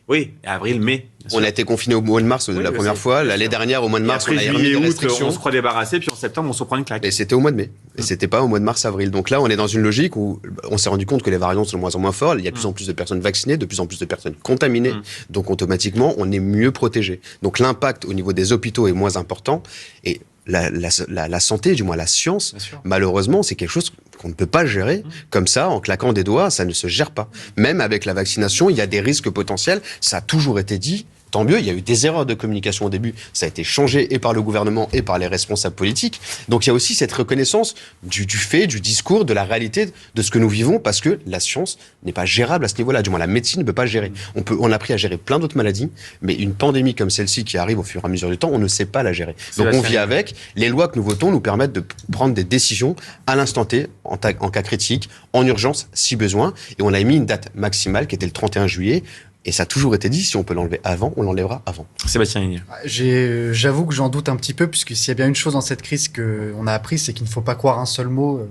Oui, avril, mai. On a été confinés au mois de mars la première fois. L'année dernière, au mois de mars, on a remis des restrictions. On se croit débarrassé, puis en septembre, on se prend une claque. Et c'était au mois de mai. Et c'était pas au mois de mars-avril. Donc là, on est dans une logique où on s'est rendu compte que les variants sont de moins en moins forts. Il y a de plus en plus de personnes vaccinées, de plus en plus de personnes contaminées. Donc automatiquement, on est mieux protégé. Donc l'impact au niveau des hôpitaux est moins important. Et la santé, du moins la science, malheureusement, c'est quelque chose qu'on ne peut pas gérer comme ça, en claquant des doigts, ça ne se gère pas. Même avec la vaccination, il y a des risques potentiels, ça a toujours été dit. Tant mieux, il y a eu des erreurs de communication au début, ça a été changé et par le gouvernement et par les responsables politiques. Donc il y a aussi cette reconnaissance du fait, du discours, de la réalité de ce que nous vivons, parce que la science n'est pas gérable à ce niveau-là, du moins la médecine ne peut pas gérer. On a appris à gérer plein d'autres maladies, mais une pandémie comme celle-ci qui arrive au fur et à mesure du temps, on ne sait pas la gérer. Donc on vit avec. Les lois que nous votons nous permettent de prendre des décisions à l'instant T, en cas critique, en urgence, si besoin. Et on a mis une date maximale qui était le 31 juillet. Et ça a toujours été dit, si on peut l'enlever avant, on l'enlèvera avant. Sébastien Ligne. J'avoue que j'en doute un petit peu, puisque s'il y a bien une chose dans cette crise qu'on a appris, c'est qu'il ne faut pas croire un seul mot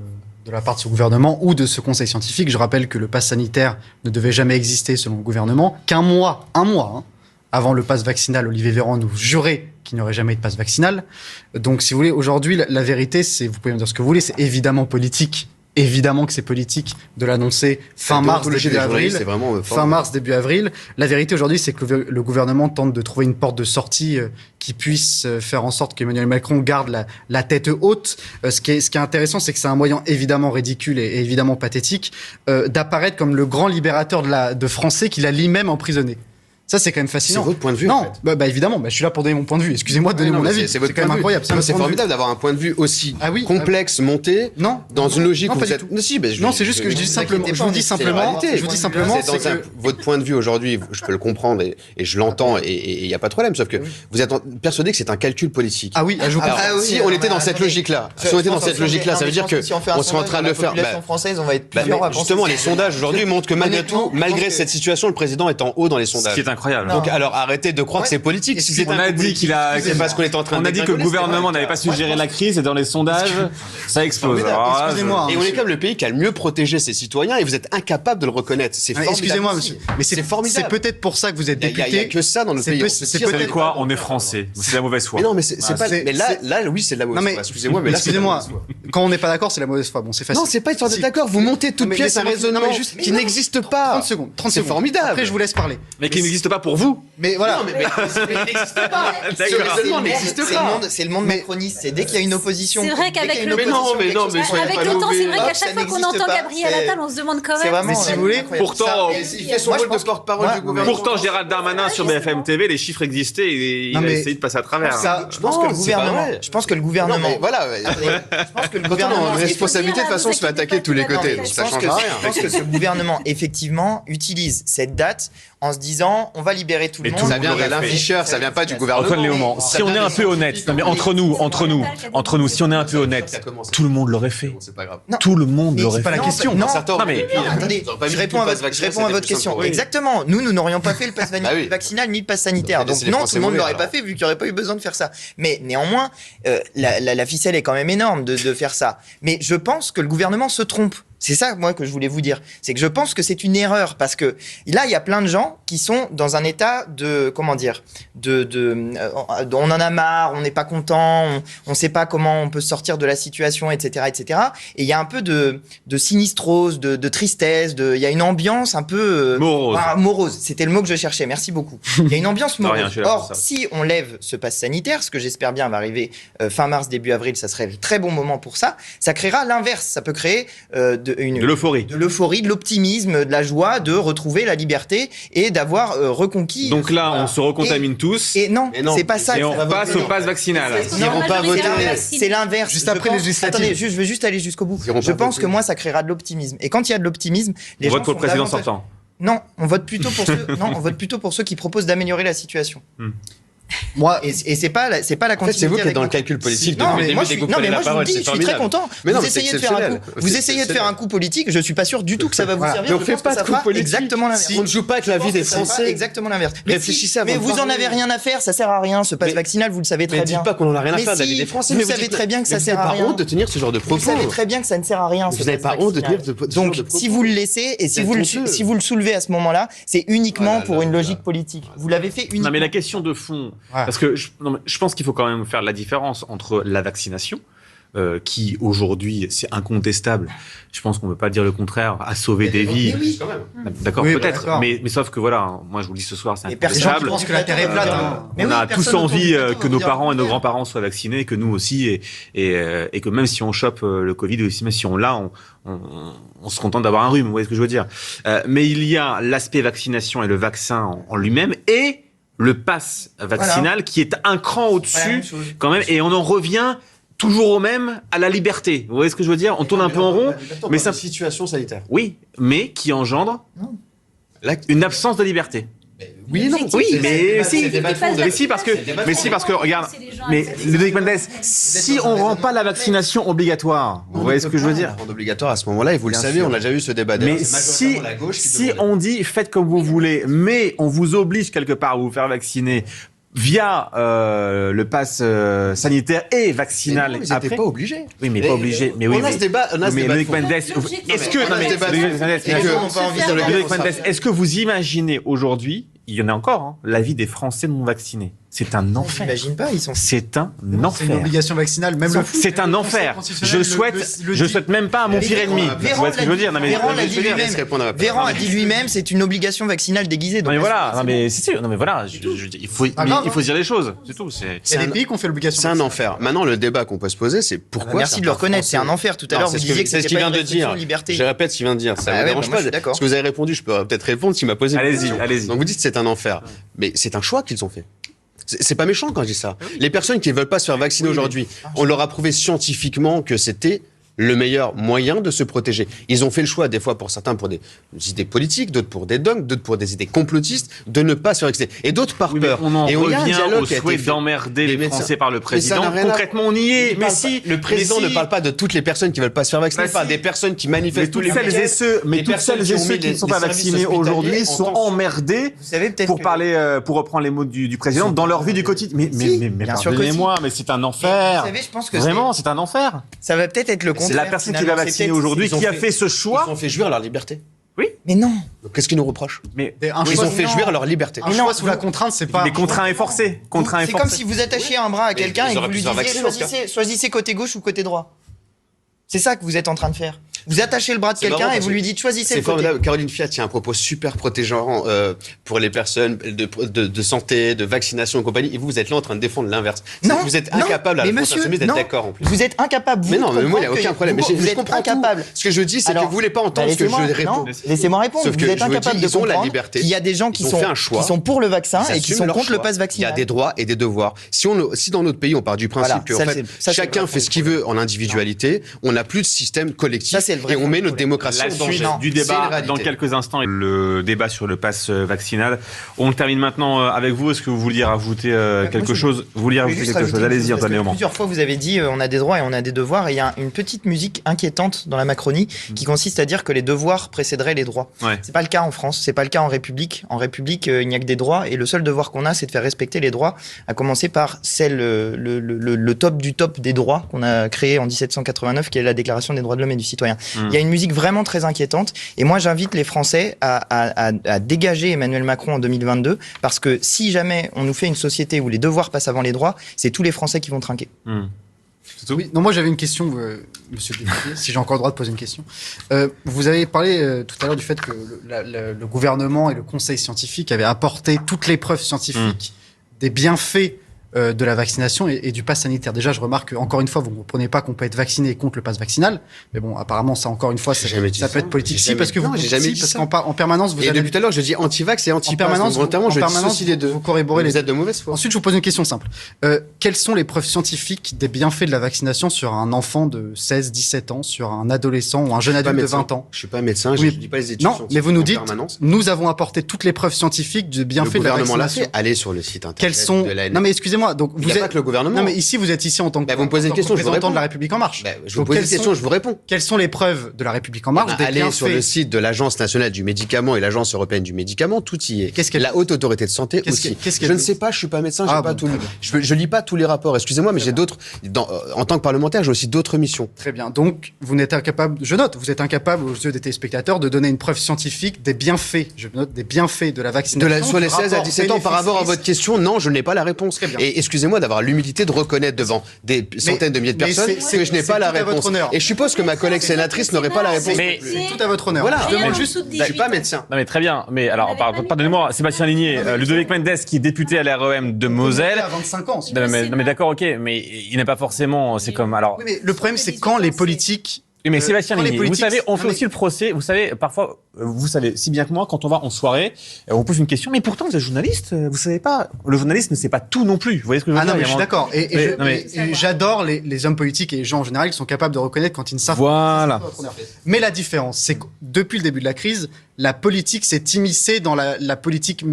de la part de ce gouvernement ou de ce conseil scientifique. Je rappelle que le pass sanitaire ne devait jamais exister selon le gouvernement, qu'un mois, avant le pass vaccinal, Olivier Véran nous jurait qu'il n'y aurait jamais eu de pass vaccinal. Donc, si vous voulez, aujourd'hui, la vérité, c'est, vous pouvez me dire ce que vous voulez, c'est évidemment politique. Évidemment que c'est politique de l'annoncer fin mars, début avril. Fin mars, début avril. La vérité aujourd'hui, c'est que le gouvernement tente de trouver une porte de sortie qui puisse faire en sorte qu'Emmanuel Macron garde la tête haute. Ce qui est intéressant, c'est que c'est un moyen évidemment ridicule et évidemment pathétique d'apparaître comme le grand libérateur de Français qu'il a lui-même emprisonné. Ça, c'est quand même fascinant. C'est votre point de vue. Non, en fait. évidemment, je suis là pour donner mon point de vue. Excusez-moi de donner mon avis. C'est votre quand même incroyable. C'est formidable d'avoir un point de vue aussi complexe, monté, dans une logique où vous êtes. Non, c'est juste que je dis simplement. Je vous dis simplement. Votre point de vue aujourd'hui, je peux le comprendre et je l'entends et il n'y a pas de problème. Sauf que vous êtes persuadé que c'est un calcul politique. Ah oui, je vous comprends. Si on était dans cette logique-là, ça veut dire que on serait en train de le faire. Française, on va être plusieurs. Justement, les sondages aujourd'hui montrent que malgré tout, malgré cette situation, le président est en haut dans les sondages. Ce qui est incroyable. Donc alors arrêtez de croire que c'est politique. On a dit c'est parce qu'on est en train on a dit que le gouvernement n'avait pas su gérer la crise et dans les sondages, ça explose. Excusez-moi. Et on est quand même le pays qui a le mieux protégé ses citoyens et vous êtes incapable de le reconnaître. C'est formidable. Excusez-moi, monsieur. Mais c'est formidable. C'est peut-être pour ça que vous êtes député. Il n'y a que ça dans notre pays. C'est peut-être quoi? On est français. C'est la mauvaise foi. Mais non, mais c'est pas. Mais là, oui, c'est de la mauvaise foi. Excusez-moi, mais là, excusez-moi. Quand on n'est pas d'accord, c'est la mauvaise foi. Bon, c'est facile. Non, c'est pas histoire d'être d'accord. Vous montez toute pièce un raisonnement qui n'existe pas. 30 secondes. C'est formidable. Après, je vous laisse parler. Mais qui n'existe pas pour vous. Mais voilà. Mais il n'existe pas. C'est le monde macroniste. C'est dès qu'il y a une opposition. C'est vrai qu'avec le temps, c'est vrai qu'à chaque fois qu'on entend Gabriel Attal, on se demande quand même. Mais si vous voulez, pourtant, il fait son rôle de porte-parole du gouvernement. Pourtant, Gérald Darmanin sur BFM TV, les chiffres existaient et il a essayé de passer à travers. Je pense que le gouvernement. Voilà. Je pense que le Quand on gouvernement. a une responsabilité, de toute façon, on se fait attaquer de tous les côtés. Donc ça change rien. Je pense que ce gouvernement, effectivement, utilise cette date en se disant on va libérer tout le monde. Ça vient d'Alain Fischer, ça vient pas du gouvernement. Antoine Léaumont, si on est un peu honnête, non mais entre nous, si on est un peu honnête, tout le monde l'aurait fait. C'est pas grave. Tout le monde l'aurait fait. C'est pas la question. Non, mais attendez, je réponds à votre question. Exactement. Nous n'aurions pas fait le pass vaccinal ni le pass sanitaire. Donc non, tout le monde l'aurait pas fait vu qu'il n'y aurait pas eu besoin de faire ça. Mais néanmoins, la ficelle est quand même énorme de faire ça. Mais je pense que le gouvernement se trompe. C'est ça, moi, que je voulais vous dire. C'est que je pense que c'est une erreur parce que là, il y a plein de gens qui sont dans un état de, comment dire, on en a marre, on n'est pas content, on sait pas comment on peut sortir de la situation, etc., etc. Et il y a un peu de sinistrose, de tristesse, il y a une ambiance un peu morose. C'était le mot que je cherchais. Merci beaucoup. Il y a une ambiance morose. Or, si on lève ce pass sanitaire, ce que j'espère bien va arriver fin mars, début avril, ça serait le très bon moment pour ça. Ça créera l'inverse. Ça peut créer de l'euphorie, de l'optimisme, de la joie de retrouver la liberté et d'avoir reconquis. Donc là, on se recontamine tous. Et non, c'est pas ça. Et on passe au pass vaccinal. Ils n'iront pas voter. C'est l'inverse. Juste après les législatives. Attendez, je veux juste aller jusqu'au bout. Je pense que moi, ça créera de l'optimisme. Et quand il y a de l'optimisme, les gens vote pour le président sortant. Non, on vote plutôt pour ceux. Non, on vote plutôt pour ceux qui proposent d'améliorer la situation. Moi, et c'est pas la continuité. En fait, c'est vous qui êtes dans le calcul politique. Non, mais moi je suis très content. Vous essayez de faire un coup politique. Je suis pas sûr du tout que ça va vous servir. Donc faites pas de coup politique. Exactement l'inverse. On ne joue pas avec la vie des Français. Exactement l'inverse. Réfléchissez avant. Mais vous en avez rien à faire. Ça sert à rien. Ce pass vaccinal, vous le savez très bien. Mais dites pas qu'on en a rien à faire de la vie des Français. Vous savez très bien que ça sert à rien. Vous n'avez pas honte de tenir ce genre de propos. Vous savez très bien que ça ne sert à rien. Vous n'avez pas honte de tenir ce genre de propos. Donc si vous le laissez et si vous le soulevez à ce moment-là, c'est uniquement pour une logique politique. Vous l'avez fait uniquement. Non mais la question de fond, parce que je pense qu'il faut quand même faire la différence entre la vaccination, qui aujourd'hui, c'est incontestable, je pense qu'on ne peut pas dire le contraire, a sauvé des vies. Oui, quand même. D'accord, Oui, peut-être, d'accord. mais sauf que voilà, moi je vous le dis ce soir, c'est Et personne incontestable. ne pense que la Terre est plate. On a tous envie que nos parents et nos grands-parents soient vaccinés, que nous aussi, et que même si on chope le Covid, aussi même si on l'a, on se contente d'avoir un rhume, vous voyez ce que je veux dire. Mais il y a l'aspect vaccination et le vaccin en lui-même, et le pass vaccinal qui est un cran au-dessus quand même, et on en revient toujours au même, à la liberté. Vous voyez ce que je veux dire? On tourne un peu en rond, mais ça situation sanitaire. Oui, mais qui engendre une absence de liberté. Oui, non. Oui, mais mais si, parce que regarde, mais Ludovic Mendes, si on rend pas la vaccination obligatoire, vous voyez ce que je veux dire? Rendre obligatoire à ce moment-là, et vous le savez, on a déjà eu ce débat. Mais si on dit faites comme vous voulez, mais on vous oblige quelque part à vous faire vacciner via le pass sanitaire et vaccinal. Mais non, ils n'étaient pas obligés. Oui, mais pas obligés. Mais oui, on a ce débat. Ludovic Mendes, est-ce que vous imaginez aujourd'hui, il y en a encore, hein, la vie des Français non vaccinés? C'est un enfer. J'imagine pas, ils sont. C'est un enfer. C'est une obligation vaccinale, même le. C'est un enfer. Je souhaite même pas à mon pire ennemi. Vous voyez ce que je veux dire? Véran a dit lui-même, c'est une obligation vaccinale déguisée. Non mais voilà, non mais c'est sûr. Non mais voilà, il faut dire les choses. C'est tout. Il y a des pays qui ont fait l'obligation. C'est un enfer. Maintenant, le débat qu'on peut se poser, c'est pourquoi. Merci de le reconnaître. C'est un enfer. Tout à l'heure, vous disiez que c'était pas une restriction de liberté. Je répète ce qu'il vient de dire. Ça me dérange pas. Parce que vous avez répondu, je peux peut-être répondre s'il m'a posé une question. Allez-y. Donc vous dites c'est un enfer, mais c'est un choix qu'ils ont fait. C'est pas méchant quand je dis ça. Les personnes qui ne veulent pas se faire vacciner aujourd'hui, on leur a prouvé scientifiquement que c'était le meilleur moyen de se protéger. Ils ont fait le choix, des fois pour certains pour des idées politiques, d'autres pour des dogmes, d'autres pour des idées complotistes, de ne pas se faire vacciner. Et d'autres par peur. On en et revient au souhait d'emmerder les Français par le président. Concrètement, on y est. Mais si le président ne parle pas de toutes les personnes qui veulent pas se faire vacciner, pas des personnes qui manifestent tous les week-ends. Mais toutes celles et ceux qui ne sont pas vaccinés aujourd'hui sont emmerdés, pour reprendre les mots du président, dans leur vie du quotidien. Mais pardonnez-moi, mais c'est un enfer. Vraiment, c'est un enfer. Ça va peut-être être le c'est la personne qui va vacciner aujourd'hui qui a fait ce choix. Ils ont fait jouir leur liberté. Oui. Mais non. Donc, qu'est-ce qu'ils nous reprochent? Mais ils ont fait jouir leur liberté. Un choix sous la contrainte, c'est pas. Mais contraint et forcé. C'est comme si vous attachiez un bras à quelqu'un et que vous lui disiez choisissez côté gauche ou côté droit. C'est ça que vous êtes en train de faire. Vous attachez le bras de quelqu'un et vous lui dites choisissez le côté. C'est formidable. Caroline Fiat tient un propos super protégeant pour les personnes de santé, de vaccination et compagnie. Et vous êtes là en train de défendre l'inverse. Non, vous êtes incapable à la France Insoumise d'être d'accord en plus. Vous êtes incapable. Mais non, mais moi il n'y a aucun problème. Vous êtes incapable. Ce que je dis, c'est que vous voulez pas entendre ce que je réponds. Laissez-moi répondre. Vous êtes incapable de comprendre qu'il y a des gens qui sont pour le vaccin et qui sont contre le pass vaccinal. Il y a des droits et des devoirs. Si dans notre pays on part du principe que chacun fait ce qu'il veut en individualité, on n'a plus de système collectif et on met notre démocratie. La suite du débat dans quelques instants. Le débat sur le pass vaccinal. On le termine maintenant avec vous. Est-ce que vous vouliez rajouter quelque chose? Vous vouliez rajouter quelque chose? Allez-y, Antoine Léaumont. Plusieurs fois, vous avez dit on a des droits et on a des devoirs. Et il y a une petite musique inquiétante dans la Macronie qui consiste à dire que les devoirs précéderaient les droits. Ouais. C'est pas le cas en France. C'est pas le cas en République. En République, il n'y a que des droits. Et le seul devoir qu'on a, c'est de faire respecter les droits. À commencer par le top du top des droits qu'on a créé en 1789, qui est la Déclaration des droits de l'homme et du citoyen. Il y a une musique vraiment très inquiétante. Et moi, j'invite les Français à dégager Emmanuel Macron en 2022, parce que si jamais on nous fait une société où les devoirs passent avant les droits, c'est tous les Français qui vont trinquer. Oui, non, moi j'avais une question, monsieur le député, si j'ai encore le droit de poser une question. Vous avez parlé tout à l'heure du fait que le gouvernement et le conseil scientifique avaient apporté toutes les preuves scientifiques des bienfaits de la vaccination et du pass sanitaire. Déjà, je remarque encore une fois, vous ne comprenez pas qu'on peut être vacciné contre le pass vaccinal. Mais bon, apparemment, ça, encore une fois, ça peut être politique. Si, parce que vous en permanence, vous avez... depuis tout à l'heure, je dis anti-vax et anti-pass. En permanence, les deux. Vous corroborez vous êtes de mauvaise foi. Ensuite, je vous pose une question simple. Quelles sont les preuves scientifiques des bienfaits de la vaccination sur un enfant de 16, 17 ans, sur un adolescent ou un jeune adulte de 20 ans? Je ne suis pas médecin, je ne dis pas les études. Non, mais vous nous dites, nous avons apporté toutes les preuves scientifiques du bienfait de la vaccination. Le gouvernement l'a fait. Allez sur le site internet. Quelles sont... Non, mais excusez-moi, donc vous êtes... le gouvernement. Non, mais ici, vous êtes ici en tant que vous me posez une question, représentant de la République En Marche. Je vous pose une question, je vous réponds. Quelles sont les preuves de la République En Marche? Allez sur le site de l'Agence nationale du médicament et l'Agence européenne du médicament, tout y est. La Haute Autorité de Santé aussi. Je ne sais pas, je suis pas médecin, j'ai pas tout lu. Je lis pas tous les rapports, excusez-moi, mais j'ai d'autres. En tant que parlementaire, j'ai aussi d'autres missions. Très bien. Donc, vous n'êtes incapable, je note, vous êtes incapable aux yeux des téléspectateurs de donner une preuve scientifique des bienfaits, je note, des bienfaits de la vaccination. Sur les 16 à 17 ans, par rapport à votre question, non, je n'ai pas la réponse. Très bien. Et excusez-moi d'avoir l'humilité de reconnaître devant des centaines de milliers de personnes que je n'ai pas la réponse. Et je suppose que ma collègue sénatrice n'aurait pas la réponse. C'est tout à votre honneur. Voilà, je demande juste, je suis pas médecin. Non mais très bien, mais alors pardonnez-moi, Sébastien Ligné, Ludovic Mendes qui est député à l'REM de Moselle. À 25 ans. Non mais d'accord, ok, mais il n'est pas forcément, c'est comme alors. Oui, mais le problème c'est quand les politiques. Oui, mais Sébastien Ligné, vous savez, on fait aussi le procès. Vous savez, parfois, vous savez si bien que moi, quand on va en soirée, on pose une question. Mais pourtant, vous êtes journaliste, vous savez pas. Le journaliste ne sait pas tout non plus. Vous voyez ce que je veux dire? Non, mais je suis d'accord. Et j'adore les hommes politiques et les gens en général qui sont capables de reconnaître quand ils ne savent pas. Mais la différence, c'est que depuis le début de la crise, la politique s'est immiscée dans la politique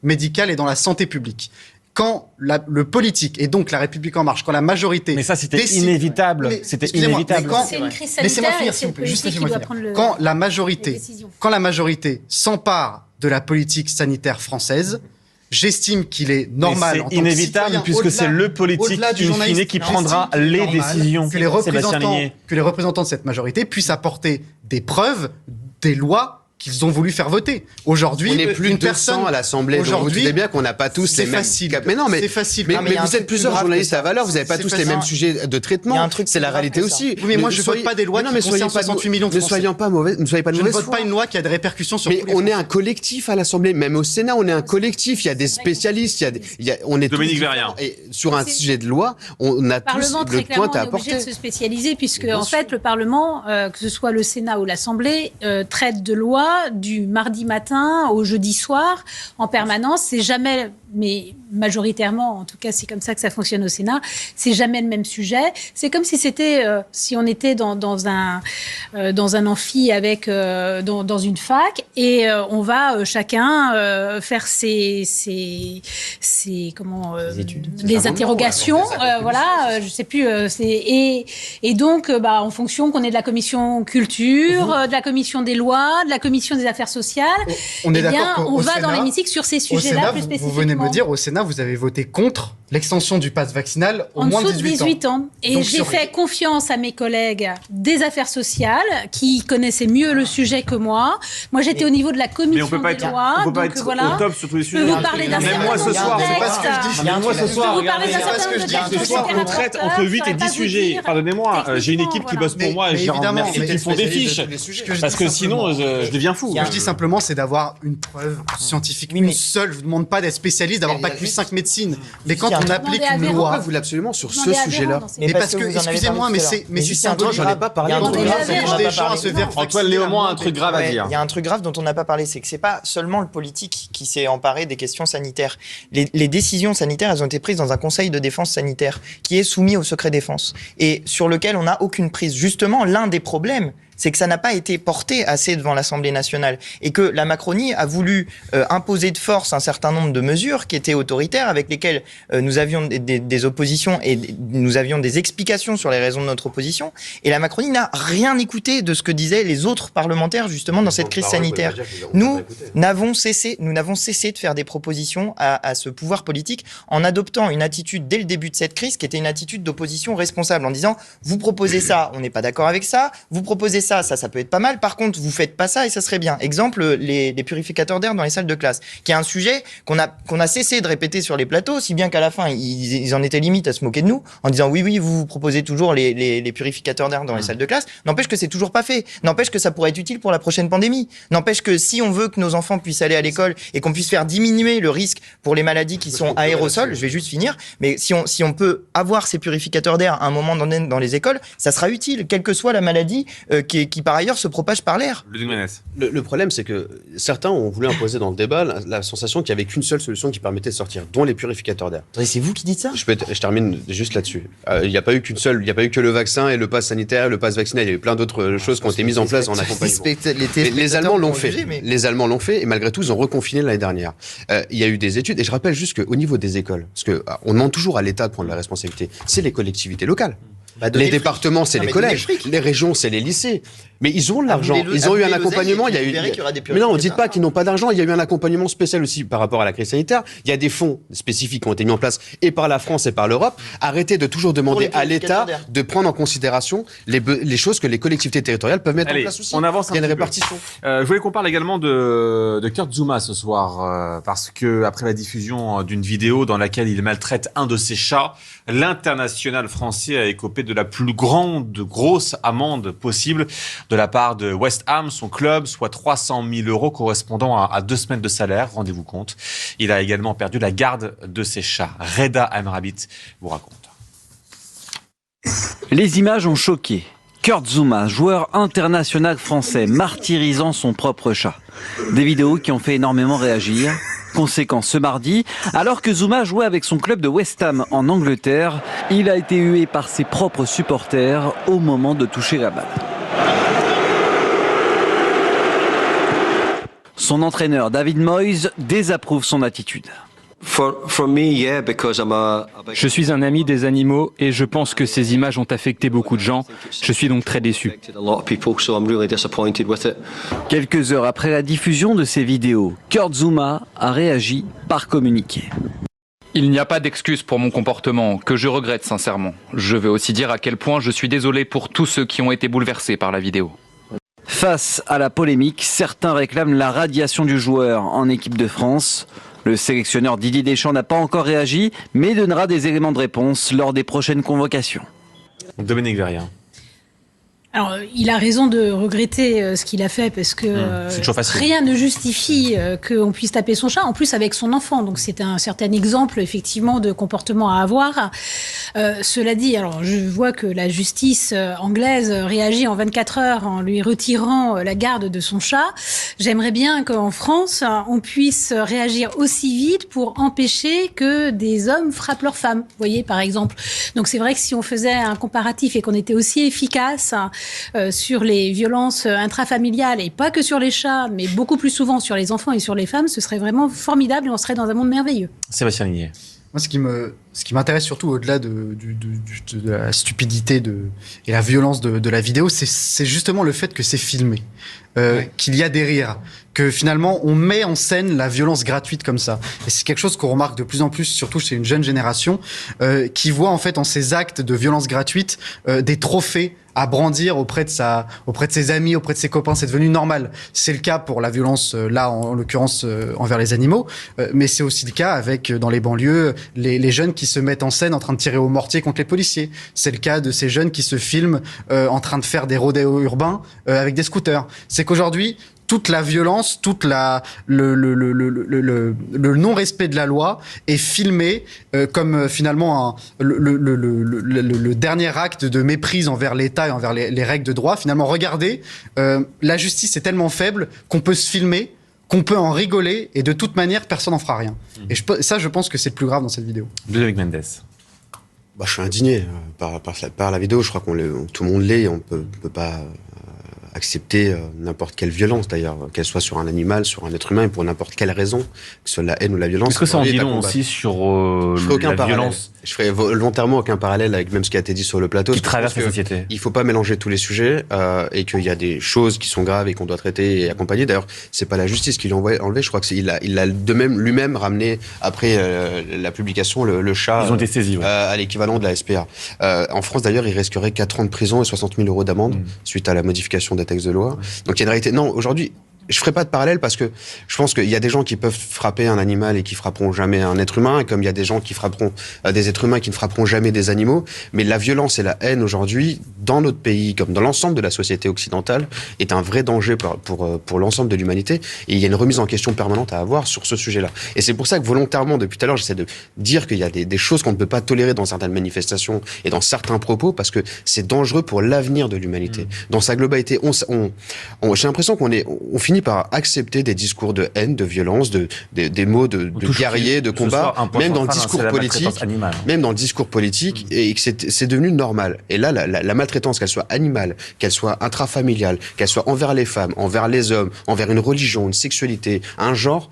médicale et dans la santé publique. Quand le politique et donc la République en marche, quand la majorité... Mais ça, c'était inévitable. C'était inévitable. C'est une crise laissez-moi sanitaire finir, et s'il c'est vous le plaît. Juste politique qui laissez-moi doit prendre finir. Quand la majorité s'empare de la politique sanitaire française, j'estime qu'il est normal. C'est inévitable puisque c'est le politique in fine qui prendra les décisions. Que les représentants de cette majorité puissent apporter des preuves, des lois qu'ils ont voulu faire voter. Aujourd'hui, on n'est plus de 200 à l'Assemblée. Aujourd'hui, vous savez bien qu'on n'a pas tous les mêmes. Mais non, mais c'est facile. Mais vous êtes plusieurs journalistes à valeur. Vous n'avez pas tous les mêmes sujets de traitement. C'est la réalité aussi. Oui, mais moi, je ne vote pas des lois qui concernent 68 millions de Français. Ne soyons pas mauvais. Ne soyez pas de mauvaise foi. Je ne vote pas une loi qui a des répercussions sur. Mais on est un collectif à l'Assemblée, même au Sénat, on est un collectif. Il y a des spécialistes. On est Dominique Verrier. Et sur un sujet de loi, on a tous le point à apporter. On est obligé de se spécialiser puisque en fait, le Parlement, que ce soit le Sénat ou l'Assemblée, traite de lois du mardi matin au jeudi soir en permanence. C'est jamais, mais majoritairement, en tout cas c'est comme ça que ça fonctionne au Sénat, c'est jamais le même sujet. C'est comme si c'était, si on était dans un amphi avec, dans une fac et on va chacun faire ses études, des interrogations, voilà, je sais plus, et donc en fonction qu'on ait de la commission culture, de la commission des lois, de la commission des affaires sociales, on est d'accord on va dans l'hémicycle sur ces sujets-là plus spécifiquement. Vous venez me dire, au Sénat, vous avez voté contre l'extension du pass vaccinal aux moins de 18 ans. Et donc, j'ai fait confiance à mes collègues des affaires sociales qui connaissaient mieux le sujet que moi. Moi, j'étais au niveau de la commission des lois. On ne peut pas être au top sur tous les sujets. Je peux vous parler d'un certain nombre de textes. C'est pas ce que je dis. Même moi ce soir, regardez, ce soir, on traite entre 8 et 10 sujets. Pardonnez-moi, j'ai une équipe qui bosse pour moi et j'ai remercié qui font des fiches. Parce que sinon, je deviens fou. Ce que je dis simplement, c'est d'avoir une preuve scientifique. Une seule. Je ne vous demande pas d'être spécialiste, d'avoir bac plus 5 médecine. Mais quand on applique une loi, vous voulez absolument sur ce sujet-là. Mais parce que, excusez-moi, mais c'est un truc, j'en ai pas parlé. Antoine Léaumont a un truc grave à dire. Il y a un truc grave dont on n'a pas parlé, c'est que c'est pas seulement le politique qui s'est emparé des questions sanitaires. Les décisions sanitaires, elles ont été prises dans un conseil de défense sanitaire qui est soumis au secret défense et sur lequel on n'a aucune prise. Justement, l'un des problèmes, c'est que ça n'a pas été porté assez devant l'Assemblée nationale et que la Macronie a voulu imposer de force un certain nombre de mesures qui étaient autoritaires, avec lesquelles nous avions des oppositions et nous avions des explications sur les raisons de notre opposition. Et la Macronie n'a rien écouté de ce que disaient les autres parlementaires justement dans cette crise sanitaire. Nous n'avons cessé de faire des propositions à ce pouvoir politique en adoptant une attitude dès le début de cette crise qui était une attitude d'opposition responsable, en disant vous proposez ça, on n'est pas d'accord avec ça, vous proposez ça peut être pas mal. Par contre, vous faites pas ça et ça serait bien. Exemple, les purificateurs d'air dans les salles de classe, qui est un sujet qu'on a cessé de répéter sur les plateaux, si bien qu'à la fin, ils en étaient limite à se moquer de nous, en disant oui, vous proposez toujours les purificateurs d'air dans les salles de classe. N'empêche que c'est toujours pas fait. N'empêche que ça pourrait être utile pour la prochaine pandémie. N'empêche que si on veut que nos enfants puissent aller à l'école et qu'on puisse faire diminuer le risque pour les maladies qui sont aérosols, je vais juste finir, mais si on peut avoir ces purificateurs d'air à un moment donné dans les écoles, ça sera utile, quelle que soit la maladie qui par ailleurs se propage par l'air. Le problème, c'est que certains ont voulu imposer dans le débat la sensation qu'il n'y avait qu'une seule solution qui permettait de sortir, dont les purificateurs d'air. C'est vous qui dites ça ? Je termine juste là-dessus. Il n'y a pas eu il n'y a pas eu que le vaccin et le pass sanitaire et le pass vaccinal. Il y a eu plein d'autres choses qui ont été mises en place en accompagnement. Les Allemands l'ont fait. Les Allemands l'ont fait et malgré tout, ils ont reconfiné l'année dernière. Il y a eu des études et je rappelle juste qu'au niveau des écoles, parce qu'on demande toujours à l'État de prendre la responsabilité, c'est les collectivités locales. Les départements, c'est les collèges. Les régions, c'est les lycées. Mais ils ont de l'argent, ils ont eu un accompagnement. Mais non, ne dites pas qu'ils n'ont pas d'argent. Il y a eu un accompagnement spécial aussi par rapport à la crise sanitaire. Il y a des fonds spécifiques qui ont été mis en place et par la France et par l'Europe. Arrêtez de toujours demander à l'État de prendre en considération les choses que les collectivités territoriales peuvent mettre en place aussi. On avance il y a une répartition. Je voulais qu'on parle également de Kurt Zouma ce soir, parce que après la diffusion d'une vidéo dans laquelle il maltraite un de ses chats, l'international français a écopé de la plus grosse amende possible de la part de West Ham, son club, soit 300 000 € correspondant à 2 semaines de salaire, rendez-vous compte. Il a également perdu la garde de ses chats. Reda Amrabit vous raconte. Les images ont choqué. Kurt Zouma, joueur international français, martyrisant son propre chat. Des vidéos qui ont fait énormément réagir. Conséquence, ce mardi, alors que Zouma jouait avec son club de West Ham en Angleterre, il a été hué par ses propres supporters au moment de toucher la balle. Son entraîneur David Moyes désapprouve son attitude. Je suis un ami des animaux et je pense que ces images ont affecté beaucoup de gens. Je suis donc très déçu. Quelques heures après la diffusion de ces vidéos, Kurt Zouma a réagi par communiqué. Il n'y a pas d'excuse pour mon comportement, que je regrette sincèrement. Je veux aussi dire à quel point je suis désolé pour tous ceux qui ont été bouleversés par la vidéo. Face à la polémique, certains réclament la radiation du joueur en équipe de France. Le sélectionneur Didier Deschamps n'a pas encore réagi, mais donnera des éléments de réponse lors des prochaines convocations. Dominique Verrier. Alors, il a raison de regretter ce qu'il a fait parce que rien ne justifie qu'on puisse taper son chat, en plus avec son enfant. Donc c'est un certain exemple effectivement de comportement à avoir. Cela dit, alors je vois que la justice anglaise réagit en 24 heures en lui retirant la garde de son chat. J'aimerais bien qu'en France, on puisse réagir aussi vite pour empêcher que des hommes frappent leurs femmes. Vous voyez, par exemple. Donc c'est vrai que si on faisait un comparatif et qu'on était aussi efficace sur les violences intrafamiliales, et pas que sur les chats, mais beaucoup plus souvent sur les enfants et sur les femmes, ce serait vraiment formidable et on serait dans un monde merveilleux. Sébastien Ligné. Moi, ce qui m'intéresse surtout au-delà de la stupidité et la violence de la vidéo, c'est justement le fait que c'est filmé, qu'il y a des rires, que finalement on met en scène la violence gratuite comme ça. Et c'est quelque chose qu'on remarque de plus en plus, surtout chez une jeune génération, qui voit en fait en ces actes de violence gratuite des trophées à brandir auprès de ses amis, auprès de ses copains. C'est devenu normal. C'est le cas pour la violence, là, en l'occurrence, envers les animaux, mais c'est aussi le cas avec, dans les banlieues, les jeunes qui se mettent en scène en train de tirer au mortier contre les policiers. C'est le cas de ces jeunes qui se filment en train de faire des rodéos urbains avec des scooters. C'est qu'aujourd'hui, toute la violence, le non-respect de la loi est filmé comme finalement le dernier acte de méprise envers l'État et envers les règles de droit. Finalement, regardez, la justice est tellement faible qu'on peut se filmer, qu'on peut en rigoler, et de toute manière, personne n'en fera rien. Et ça, je pense que c'est le plus grave dans cette vidéo. Ludovic Mendes. Je suis indigné par la vidéo. Je crois tout le monde l'est. On peut pas accepter n'importe quelle violence, d'ailleurs, qu'elle soit sur un animal, sur un être humain, et pour n'importe quelle raison, que ce soit la haine ou la violence. Est-ce que ça en dit long aussi sur la violence? Je ferai volontairement aucun parallèle avec même ce qui a été dit sur le plateau. Qui traverse la société. Il ne faut pas mélanger tous les sujets et qu'il y a des choses qui sont graves et qu'on doit traiter et accompagner. D'ailleurs, c'est pas la justice qui l'a enlevé. Je crois qu'il a de même lui-même ramené après la publication le chat. Ils ont été saisis, à l'équivalent de la SPA. En France, d'ailleurs, il risquerait 4 ans de prison et 60 000 € d'amende suite à la modification des textes de loi. Donc il y a une réalité. Non, aujourd'hui, je ferai pas de parallèle parce que je pense qu'il y a des gens qui peuvent frapper un animal et qui frapperont jamais un être humain, et comme il y a des gens qui frapperont des êtres humains qui ne frapperont jamais des animaux. Mais la violence et la haine aujourd'hui, dans notre pays, comme dans l'ensemble de la société occidentale, est un vrai danger pour l'ensemble de l'humanité. Et il y a une remise en question permanente à avoir sur ce sujet-là. Et c'est pour ça que volontairement, depuis tout à l'heure, j'essaie de dire qu'il y a des choses qu'on ne peut pas tolérer dans certaines manifestations et dans certains propos, parce que c'est dangereux pour l'avenir de l'humanité. Dans sa globalité, j'ai l'impression qu'on finit par accepter des discours de haine, de violence, des mots de guerrier, de combat, même dans le discours politique, et que c'est devenu normal. Et là, la maltraitance, qu'elle soit animale, qu'elle soit intrafamiliale, qu'elle soit envers les femmes, envers les hommes, envers une religion, une sexualité, un genre,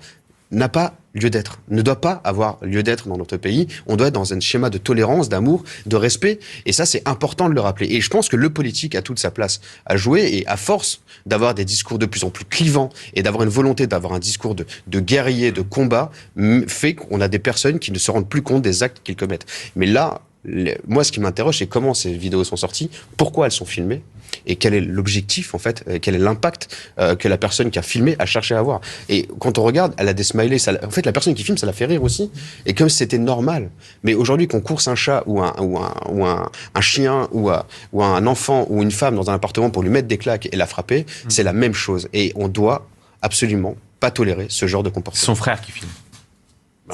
n'a pas lieu d'être, ne doit pas avoir lieu d'être dans notre pays. On doit être dans un schéma de tolérance, d'amour, de respect. Et ça, c'est important de le rappeler. Et je pense que le politique a toute sa place à jouer. Et à force d'avoir des discours de plus en plus clivants et d'avoir une volonté d'avoir un discours de guerrier, de combat, fait qu'on a des personnes qui ne se rendent plus compte des actes qu'ils commettent. Mais là, moi, ce qui m'interroge, c'est comment ces vidéos sont sorties, pourquoi elles sont filmées, et quel est l'objectif, en fait, quel est l'impact que la personne qui a filmé a cherché à avoir. Et quand on regarde, elle a des smileys. En fait, la personne qui filme, ça la fait rire aussi. Et comme c'était normal. Mais aujourd'hui, qu'on course un chat ou un chien ou un enfant ou une femme dans un appartement pour lui mettre des claques et la frapper, c'est la même chose. Et on doit absolument pas tolérer ce genre de comportement. Son frère qui filme.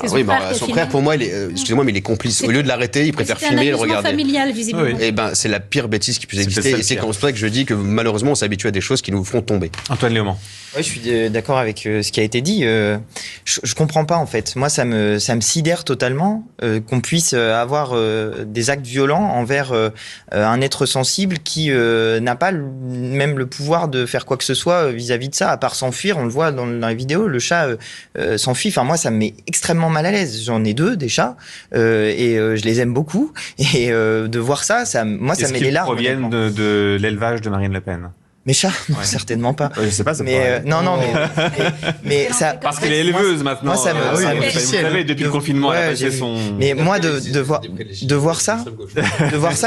Son frère, pour moi, excusez-moi, mais il est complice. Au lieu de l'arrêter, il préfère filmer et le regarder. C'est un familial, visiblement. Et c'est la pire bêtise qui puisse exister. Et c'est comme ça que je dis que malheureusement, on s'habitue à des choses qui nous font tomber. Antoine Léaumont. Oui, je suis d'accord avec ce qui a été dit. Je comprends pas, en fait. Moi, ça me sidère totalement qu'on puisse avoir des actes violents envers un être sensible qui n'a pas même le pouvoir de faire quoi que ce soit vis-à-vis de ça, à part s'enfuir. On le voit dans la vidéo, le chat s'enfuit. Enfin, moi, ça me met extrêmement mal à l'aise. J'en ai 2, des chats, et je les aime beaucoup. Et de voir ça moi, ça met les larmes. Est-ce qu'ils proviennent de l'élevage de Marine Le Pen? Mes chats, non, certainement pas. Je sais pas, mais ça. Parce qu'elle est éleveuse maintenant. Moi, ça me. Vous savez, depuis le confinement, elle a passé son. Mais moi, de voir ça,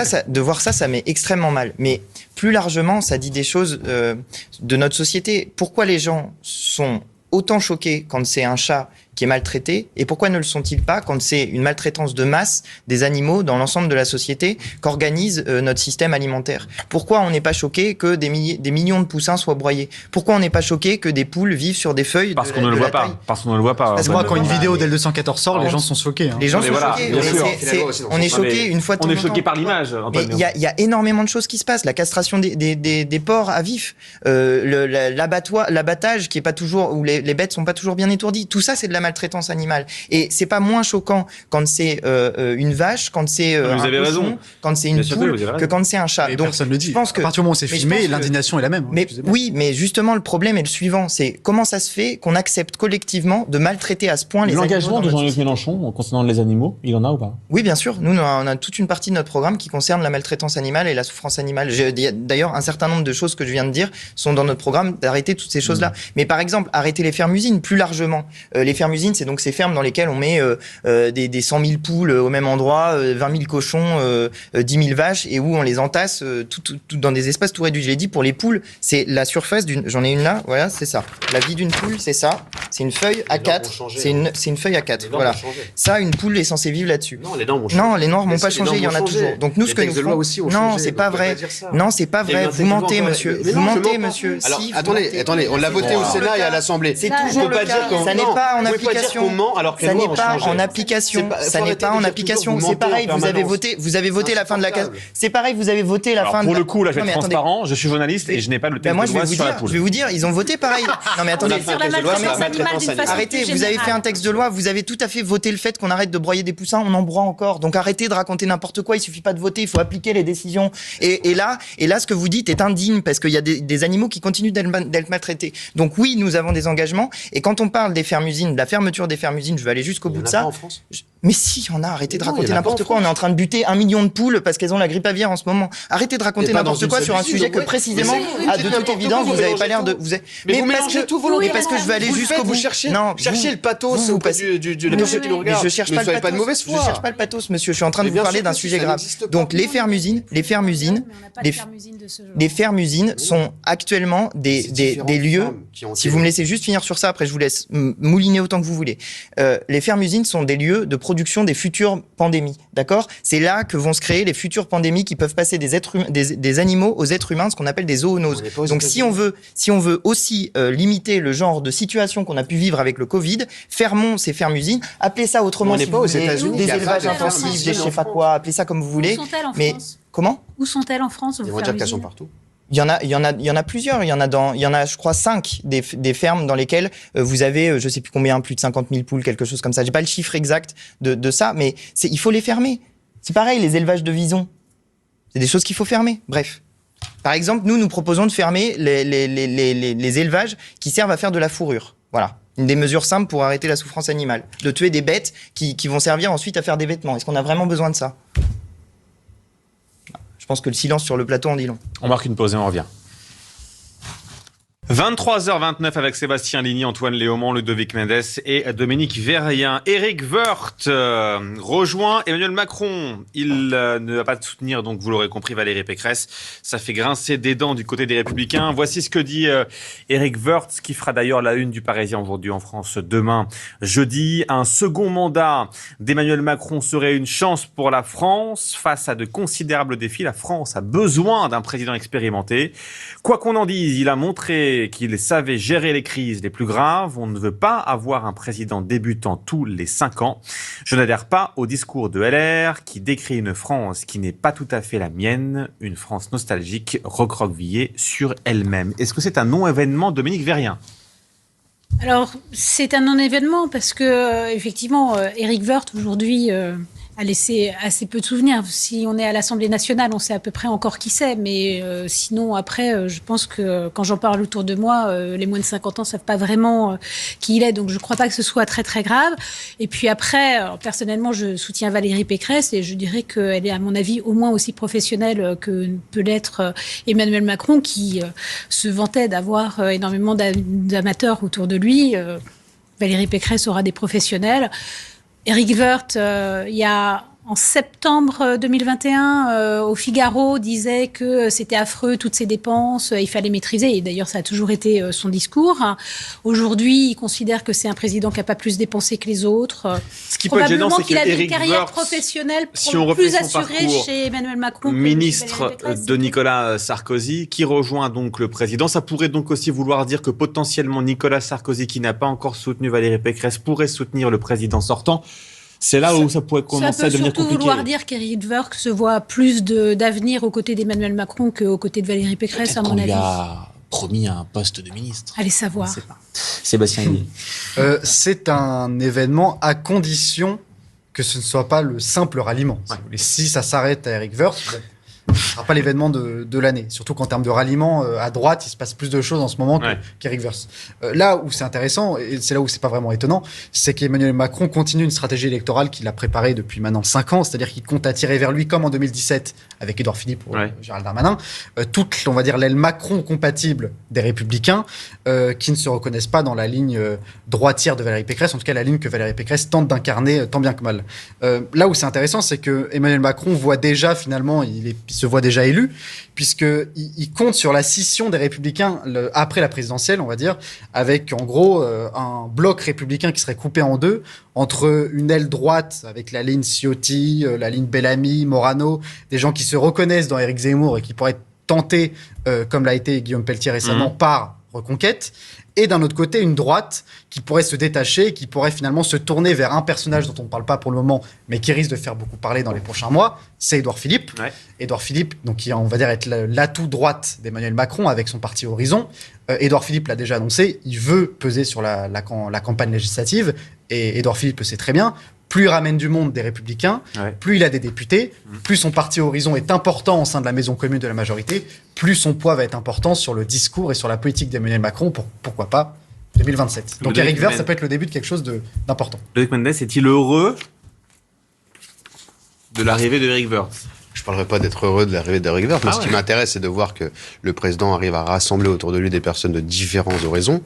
ça met extrêmement mal. Mais plus largement, ça dit des choses de notre société. Pourquoi les gens sont autant choqués quand c'est un chat qui est maltraité, et pourquoi ne le sont-ils pas quand c'est une maltraitance de masse des animaux dans l'ensemble de la société qu'organise notre système alimentaire? Pourquoi on n'est pas choqué que des millions de poussins soient broyés? Pourquoi on n'est pas choqué que des poules vivent sur des feuilles? Parce qu'on ne le voit pas. Parce qu'on ne le voit pas. Parce que moi, quand une vidéo d'L214 sort, les gens sont choqués. Les gens sont choqués. On est choqués une fois de temps en temps. On est choqués par l'image. Il y a énormément de choses qui se passent. La castration des porcs à vif, l'abattage qui est pas toujours, où les bêtes sont pas toujours bien étourdies. Tout ça, c'est de la maltraitance animale. Et c'est pas moins choquant quand c'est une vache, quand c'est un cochon, quand c'est une poule, que quand c'est un chat. Donc, personne le dit. Je pense que à partir du moment où c'est filmé, l'indignation est la même. Mais oui, mais justement, le problème est le suivant. C'est comment ça se fait qu'on accepte collectivement de maltraiter à ce point les animaux. L'engagement de Jean-Luc Mélenchon concernant les animaux, il en a ou pas? Oui, bien sûr. Nous, on a toute une partie de notre programme qui concerne la maltraitance animale et la souffrance animale. D'ailleurs, un certain nombre de choses que je viens de dire sont dans notre programme d'arrêter toutes ces choses-là. Mais par exemple, arrêter les fermes-usines, plus largement. Les fermes-usines, c'est donc ces fermes dans lesquelles on met des 100 000 poules au même endroit, 20 000 cochons, 10 000 vaches, et où on les entasse tout dans des espaces tout réduits. Je l'ai dit, pour les poules, c'est la surface d'une... J'en ai une là, voilà, c'est ça. La vie d'une poule, c'est ça. C'est une feuille A4. C'est une feuille A4, voilà. Ça, une poule est censée vivre là-dessus. Non, les normes ont changé. Non, les normes n'ont pas changé, il y en a toujours. Donc nous, ce que nous faisons... Non, c'est pas vrai. Non, c'est pas vrai. Vous mentez, monsieur. Vous mentez, monsieur. Alors, attendez, on l'a voté au Sénat et à l'Assemblée. C'est toujours le cas. Ça n'est pas en application. Ça n'est pas en application. Ça n'est pas en application. C'est pareil, vous avez voté la fin de la case. C'est pareil, vous avez voté la fin de la... Pour le coup, là, je vais être transparent, je suis journaliste et je n'ai pas le texte de loi sur la poule. Je vais vous dire, ils ont voté pareil. Non mais attendez, arrêtez, vous avez fait un texte de loi, vous avez tout à fait voté le fait qu'on arrête de broyer des poussins, on en broie encore. Donc arrêtez de raconter n'importe quoi, il suffit pas de voter, il faut appliquer les décisions. Et là, ce que vous dites est indigne parce qu'il y a des animaux qui continuent d'être maltraités. Donc oui, nous avons des engagements. Et quand on parle des fermes-usines, de la fermeture des fermes-usines, je vais aller jusqu'au bout de ça. En France. Mais si, il y en a, arrêtez de raconter n'importe quoi. On est en train de buter 1 million de poules parce qu'elles ont la grippe aviaire en ce moment. Arrêtez de raconter n'importe quoi sur un sujet que précisément, de toute évidence, vous n'avez pas l'air de... Mais vous mélangez tout volontairement. Mais parce que je vais aller jusqu'au bout. Cherchez le pathos de la personne qui nous regarde. Je cherche pas le pathos. Je cherche pas le pathos, monsieur. Je suis en train de vous parler d'un sujet grave. Donc les fermes-usines sont actuellement des lieux... Si vous me laissez juste finir sur ça, après je vous laisse mouliner autant que vous voulez. Les fermes-usines sont des lieux de production des futures pandémies, d'accord? C'est là que vont se créer les futures pandémies qui peuvent passer des animaux aux êtres humains, ce qu'on appelle des zoonoses. Donc si on veut aussi limiter le genre de situation qu'on a pu vivre avec le Covid, fermons ces fermes-usines, appelez ça autrement, si vous voulez, des élevages intensifs, des je sais pas quoi, appelez ça comme vous voulez. Où sont-elles en France? Comment? Où sont-elles en France? Ils vont dire qu'elles sont partout. Il y en a plusieurs. Il y en a, je crois, 5 des fermes dans lesquelles vous avez, je sais plus combien, plus de 50 000 poules, quelque chose comme ça. J'ai pas le chiffre exact de ça, mais il faut les fermer. C'est pareil, les élevages de visons. C'est des choses qu'il faut fermer. Bref. Par exemple, nous proposons de fermer les élevages qui servent à faire de la fourrure. Voilà. Une des mesures simples pour arrêter la souffrance animale. De tuer des bêtes qui vont servir ensuite à faire des vêtements. Est-ce qu'on a vraiment besoin de ça ? Je pense que le silence sur le plateau en dit long. On marque une pause et on revient. 23h29 avec Sébastien Ligny, Antoine Léaumont, Ludovic Mendes et Dominique Verrien. Éric Woerth rejoint Emmanuel Macron. Il ne va pas soutenir, donc vous l'aurez compris, Valérie Pécresse. Ça fait grincer des dents du côté des Républicains. Voici ce que dit Éric Woerth, qui fera d'ailleurs la une du Parisien aujourd'hui en France demain, jeudi. Un second mandat d'Emmanuel Macron serait une chance pour la France. Face à de considérables défis, la France a besoin d'un président expérimenté. Quoi qu'on en dise, il a montré qu'il savait gérer les crises les plus graves. On ne veut pas avoir un président débutant tous les 5 ans. Je n'adhère pas au discours de LR qui décrit une France qui n'est pas tout à fait la mienne, une France nostalgique, recroquevillée sur elle-même. Est-ce que c'est un non-événement, Dominique Verrien ? Alors, c'est un non-événement parce que, effectivement, Éric Woerth, aujourd'hui, a laissé assez peu de souvenirs. Si on est à l'Assemblée nationale, on sait à peu près encore qui c'est, mais sinon, après, je pense que quand j'en parle autour de moi, les moins de 50 ans ne savent pas vraiment qui il est, donc je ne crois pas que ce soit très, très grave. Et puis après, personnellement, je soutiens Valérie Pécresse et je dirais qu'elle est, à mon avis, au moins aussi professionnelle que peut l'être Emmanuel Macron, qui se vantait d'avoir énormément d'amateurs autour de lui. Valérie Pécresse aura des professionnels. Éric Woerth, il y a en septembre 2021, au Figaro, disait que c'était affreux, toutes ces dépenses, il fallait maîtriser. Et d'ailleurs, ça a toujours été son discours. Aujourd'hui, il considère que c'est un président qui n'a pas plus dépensé que les autres. Ce qui peut être gênant, c'est qu'il a une carrière Woerth, professionnelle si on plus refait son assurée parcours, chez Emmanuel Macron. Ministre de Nicolas Sarkozy, qui rejoint donc le président. Ça pourrait donc aussi vouloir dire que potentiellement Nicolas Sarkozy, qui n'a pas encore soutenu Valérie Pécresse, pourrait soutenir le président sortant. C'est là où ça pourrait commencer à devenir compliqué. Ça peut surtout vouloir dire qu'Éric Woerth se voit plus d'avenir aux côtés d'Emmanuel Macron qu'aux côtés de Valérie Pécresse, à mon avis. Lui a promis un poste de ministre. Allez savoir. Sébastien Ligny. C'est un événement à condition que ce ne soit pas le simple ralliement. Ouais. Si ça s'arrête à Éric Woerth, ce ne sera pas l'événement de l'année. Surtout qu'en termes de ralliement, à droite, il se passe plus de choses en ce moment qu'Éric Woerth. Là où c'est intéressant, et c'est là où c'est pas vraiment étonnant, c'est qu'Emmanuel Macron continue une stratégie électorale qu'il a préparée depuis maintenant 5 ans, c'est-à-dire qu'il compte attirer vers lui, comme en 2017, avec Édouard Philippe ou Gérald Darmanin, toute, on va dire, l'aile Macron compatible des Républicains, qui ne se reconnaissent pas dans la ligne droitière de Valérie Pécresse, en tout cas la ligne que Valérie Pécresse tente d'incarner tant bien que mal. Là où c'est intéressant, c'est que Emmanuel Macron voit déjà, finalement, il se voit déjà élu, puisqu'il compte sur la scission des Républicains après la présidentielle, on va dire, avec en gros un bloc républicain qui serait coupé en deux, entre une aile droite avec la ligne Ciotti, la ligne Bellamy, Morano, des gens qui se reconnaissent dans Éric Zemmour et qui pourraient être tentés, comme l'a été Guillaume Pelletier récemment, par Reconquête, et d'un autre côté, une droite qui pourrait se détacher, qui pourrait finalement se tourner vers un personnage dont on ne parle pas pour le moment, mais qui risque de faire beaucoup parler dans les prochains mois, c'est Édouard Philippe. Ouais. Édouard Philippe, donc, qui, on va dire, être l'atout droite d'Emmanuel Macron avec son parti Horizon. Édouard Philippe l'a déjà annoncé, il veut peser sur la campagne législative, et Édouard Philippe le sait très bien. Plus il ramène du monde des Républicains, plus il a des députés, plus son parti Horizon est important au sein de la maison commune de la majorité, plus son poids va être important sur le discours et sur la politique d'Emmanuel Macron pour, pourquoi pas, 2027. Donc Éric Woerth, ça peut être le début de quelque chose d'important. Ludovic Mendes, est-il heureux de l'arrivée de Éric Woerth ? Je ne parlerai pas d'être heureux de l'arrivée d'Éric Woerth, mais ce qui m'intéresse, c'est de voir que le président arrive à rassembler autour de lui des personnes de différents horizons.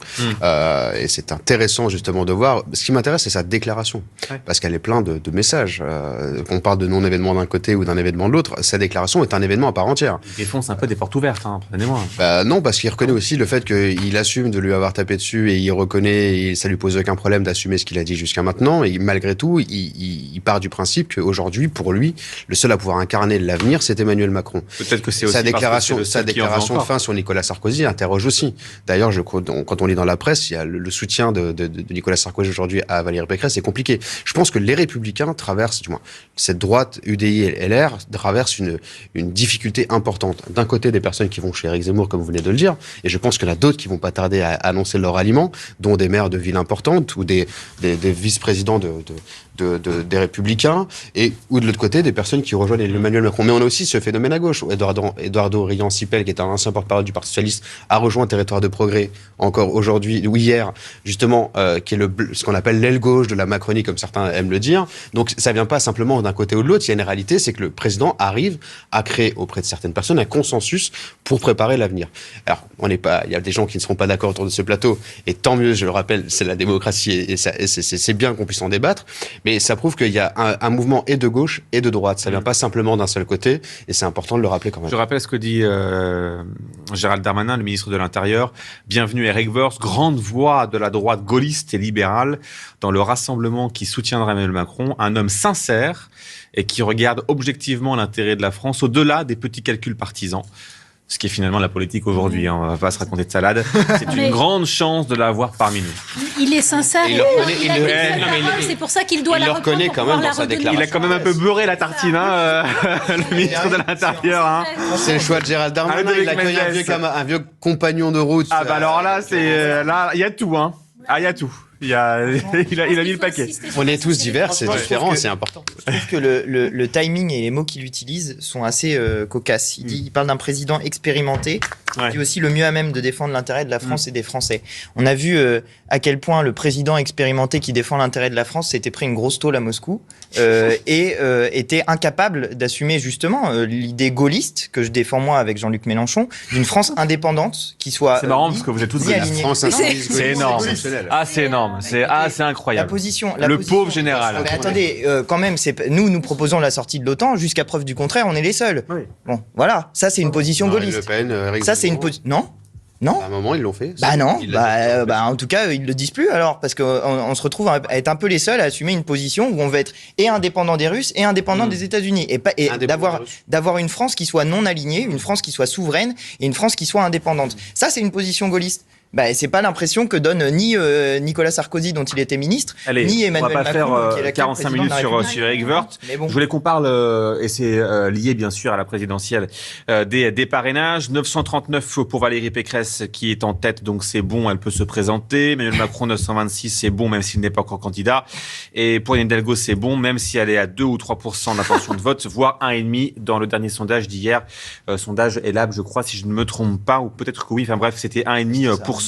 Et c'est intéressant, justement, de voir. Ce qui m'intéresse, c'est sa déclaration. Parce qu'elle est pleine de messages. Qu'on parle de non-événement d'un côté ou d'un événement de l'autre, sa déclaration est un événement à part entière. Il défonce un peu des portes ouvertes, pardonnez-moi. Non, parce qu'il reconnaît aussi le fait qu'il assume de lui avoir tapé dessus et il reconnaît, et ça lui pose aucun problème d'assumer ce qu'il a dit jusqu'à maintenant. Et malgré tout, il part du principe qu'aujourd'hui, pour lui, le seul à pouvoir incarner l'avenir, c'est Emmanuel Macron. Peut-être que c'est aussi sa déclaration de fin sur Nicolas Sarkozy interroge aussi. D'ailleurs, quand on lit dans la presse, il y a le soutien de Nicolas Sarkozy aujourd'hui à Valérie Pécresse, c'est compliqué. Je pense que les Républicains traversent, du moins, cette droite UDI et LR traversent une difficulté importante. D'un côté, des personnes qui vont chez Éric Zemmour, comme vous venez de le dire, et je pense qu'il y en a d'autres qui vont pas tarder à annoncer leur ralliement, dont des maires de villes importantes ou des vice-présidents des Républicains, ou de l'autre côté, des personnes qui rejoignent Emmanuel Macron. Mais on a aussi ce phénomène à gauche. Eduardo Riancipel, qui est un ancien porte-parole du Parti socialiste, a rejoint Territoire de progrès encore aujourd'hui ou hier, justement, qui est ce qu'on appelle l'aile gauche de la Macronie, comme certains aiment le dire. Donc ça vient pas simplement d'un côté ou de l'autre. Il y a une réalité, c'est que le président arrive à créer auprès de certaines personnes un consensus pour préparer l'avenir. Alors, il y a des gens qui ne seront pas d'accord autour de ce plateau, et tant mieux, je le rappelle, c'est la démocratie, et c'est bien qu'on puisse en débattre, mais ça prouve qu'il y a un mouvement et de gauche et de droite. Ça vient pas simplement d'un seul côté, et c'est important de le rappeler quand même. Je rappelle ce que dit Gérald Darmanin, le ministre de l'Intérieur. Bienvenue Éric Woerth, grande voix de la droite gaulliste et libérale dans le rassemblement qui soutiendra Emmanuel Macron, un homme sincère et qui regarde objectivement l'intérêt de la France au-delà des petits calculs partisans. Ce qui est finalement la politique aujourd'hui, hein. On va pas se raconter de salade. C'est une grande chance de l'avoir parmi nous. Il est sincère. C'est pour ça qu'il doit la reprendre. Il le reconnaît quand même dans sa déclaration. Il a quand même un peu beurré la tartine, le ministre de l'Intérieur. Hein. C'est le choix de Gérald Darmanin. Il a accueilli un vieux compagnon de route. Ah bah alors là, il y a tout, hein. Ah, il y a tout. Il a mis le paquet. On est tous divers, c'est différent, c'est important. Je trouve que le timing et les mots qu'il utilise sont assez cocasses. Il parle d'un président expérimenté, il dit aussi le mieux à même de défendre l'intérêt de la France et des Français. On a vu à quel point le président expérimenté qui défend l'intérêt de la France s'était pris une grosse tôle à Moscou et était incapable d'assumer justement l'idée gaulliste que je défends moi avec Jean-Luc Mélenchon, d'une France indépendante qui soit... C'est marrant parce que vous êtes tous alignés. C'est énorme. Ah, c'est énorme. C'est incroyable. Le pauvre général. Mais attendez, quand même, nous proposons la sortie de l'OTAN. Jusqu'à preuve du contraire, on est les seuls. Oui. Bon, voilà. Ça, c'est une position gaulliste. Le Pen, ça, c'est une position. Non. À un moment, ils l'ont fait. Bah non. En tout cas, ils le disent plus alors, parce qu'on se retrouve à être un peu les seuls à assumer une position où on veut être et indépendant des Russes et indépendant des États-Unis, et d'avoir une France qui soit non alignée, une France qui soit souveraine et une France qui soit indépendante. Ça, c'est une position gaulliste. C'est pas l'impression que donne ni Nicolas Sarkozy, dont il était ministre, ni Emmanuel Macron, on va pas qui est faire 45 minutes sur Éric Woerth. Bon. Je voulais qu'on parle, et c'est lié bien sûr à la présidentielle, des parrainages. 939 pour Valérie Pécresse qui est en tête, donc c'est bon, elle peut se présenter. Emmanuel Macron 926, c'est bon, même s'il n'est pas encore candidat. Et pour Anne Hidalgo, c'est bon, même si elle est à 2 ou 3% d'intention de vote, voire 1,5% dans le dernier sondage d'hier. Sondage Elab, je crois, si je ne me trompe pas, ou peut-être que oui. Enfin bref, c'était 1,5%.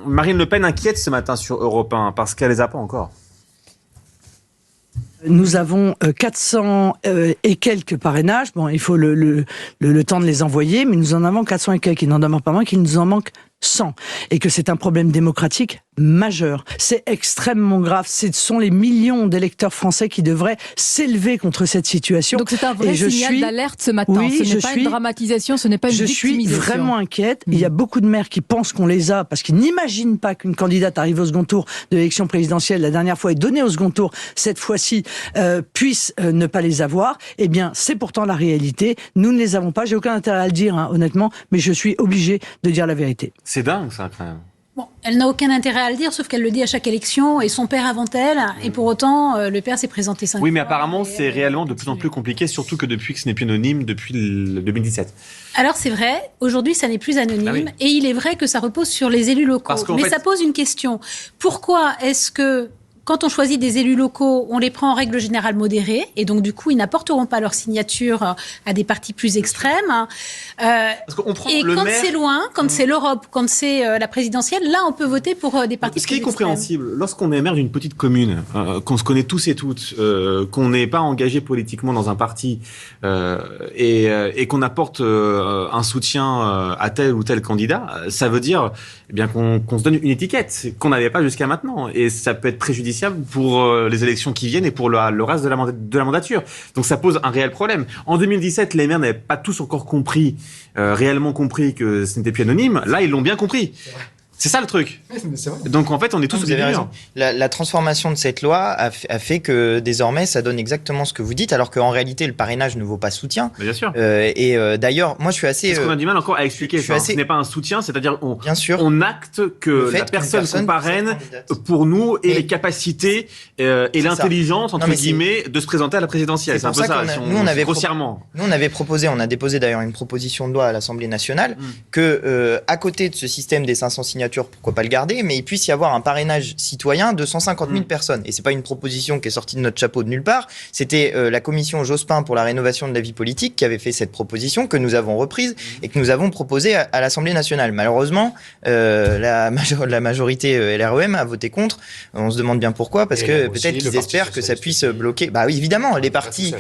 Marine Le Pen inquiète ce matin sur Europe 1 parce qu'elle les a pas encore. Nous avons 400 et quelques parrainages. Bon, il faut le temps de les envoyer, mais nous en avons 400 et quelques. Il n'en demeure pas moins qu'il nous en manque 100. Et que c'est un problème démocratique majeur. C'est extrêmement grave. Ce sont les millions d'électeurs français qui devraient s'élever contre cette situation. Donc c'est un vrai signal d'alerte ce matin. Oui, ce n'est pas une dramatisation, ce n'est pas une victimisation. Je suis vraiment inquiète. Il y a beaucoup de maires qui pensent qu'on les a parce qu'ils n'imaginent pas qu'une candidate arrive au second tour de l'élection présidentielle la dernière fois et donnée au second tour cette fois-ci puisse ne pas les avoir. Eh bien, c'est pourtant la réalité. Nous ne les avons pas. J'ai aucun intérêt à le dire, honnêtement, mais je suis obligée de dire la vérité. C'est dingue, ça, quand même. Bon, elle n'a aucun intérêt à le dire, sauf qu'elle le dit à chaque élection, et son père avant elle, et pour autant, le père s'est présenté 5 fois. Oui, mais apparemment, c'est réellement de plus en plus compliqué, surtout que depuis que ce n'est plus anonyme, depuis le 2017. Alors c'est vrai, aujourd'hui ça n'est plus anonyme, et il est vrai que ça repose sur les élus locaux. Mais ça pose une question. Pourquoi est-ce que, quand on choisit des élus locaux, on les prend en règle générale modérés, et donc du coup, ils n'apporteront pas leur signature à des partis plus extrêmes. Parce qu'on prend et le quand maire... c'est loin, quand c'est l'Europe, quand c'est la présidentielle, là, on peut voter pour des partis plus extrêmes. Ce qui est compréhensible, lorsqu'on est maire d'une petite commune, qu'on se connaît tous et toutes, qu'on n'est pas engagé politiquement dans un parti, et qu'on apporte un soutien à tel ou tel candidat, ça veut dire bien qu'on se donne une étiquette qu'on n'avait pas jusqu'à maintenant. Et ça peut être préjudiciable pour les élections qui viennent et pour le reste de la mandature. Donc ça pose un réel problème. En 2017, les maires n'avaient pas tous encore compris, réellement compris que ce n'était plus anonyme. Là, ils l'ont bien compris. C'est ça le truc. Donc en fait, on est tous... Vous avez raison. La transformation de cette loi a fait que désormais, ça donne exactement ce que vous dites, alors qu'en réalité, le parrainage ne vaut pas soutien. Bien sûr. D'ailleurs, moi, je suis assez... Parce qu'on a du mal encore à expliquer ça. Ce n'est pas un soutien, c'est-à-dire on acte que la personne qu'on parraine, pour nous, ait les capacités et l'intelligence, entre guillemets, de se présenter à la présidentielle. C'est un peu ça, grossièrement. Nous, on a déposé d'ailleurs une proposition de loi à l'Assemblée nationale, que à côté de ce système des 500 signatures signatures, pourquoi pas le garder, mais il puisse y avoir un parrainage citoyen de 150 000 personnes. Et c'est pas une proposition qui est sortie de notre chapeau de nulle part. C'était la commission Jospin pour la rénovation de la vie politique qui avait fait cette proposition que nous avons reprise et que nous avons proposée à l'Assemblée nationale. Malheureusement, la majorité LREM a voté contre. On se demande bien pourquoi, parce que peut-être qu'ils espèrent que ça puisse bloquer. Bah oui, évidemment, les partis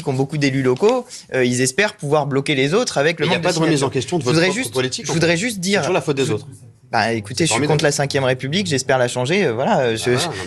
qui ont beaucoup d'élus locaux, ils espèrent pouvoir bloquer les autres avec le manque de signatures. Il n'y a pas de remise en question de votre propre politique. Je voudrais juste dire... C'est toujours la faute des autres. Bah écoutez, je suis contre la 5e République, j'espère la changer.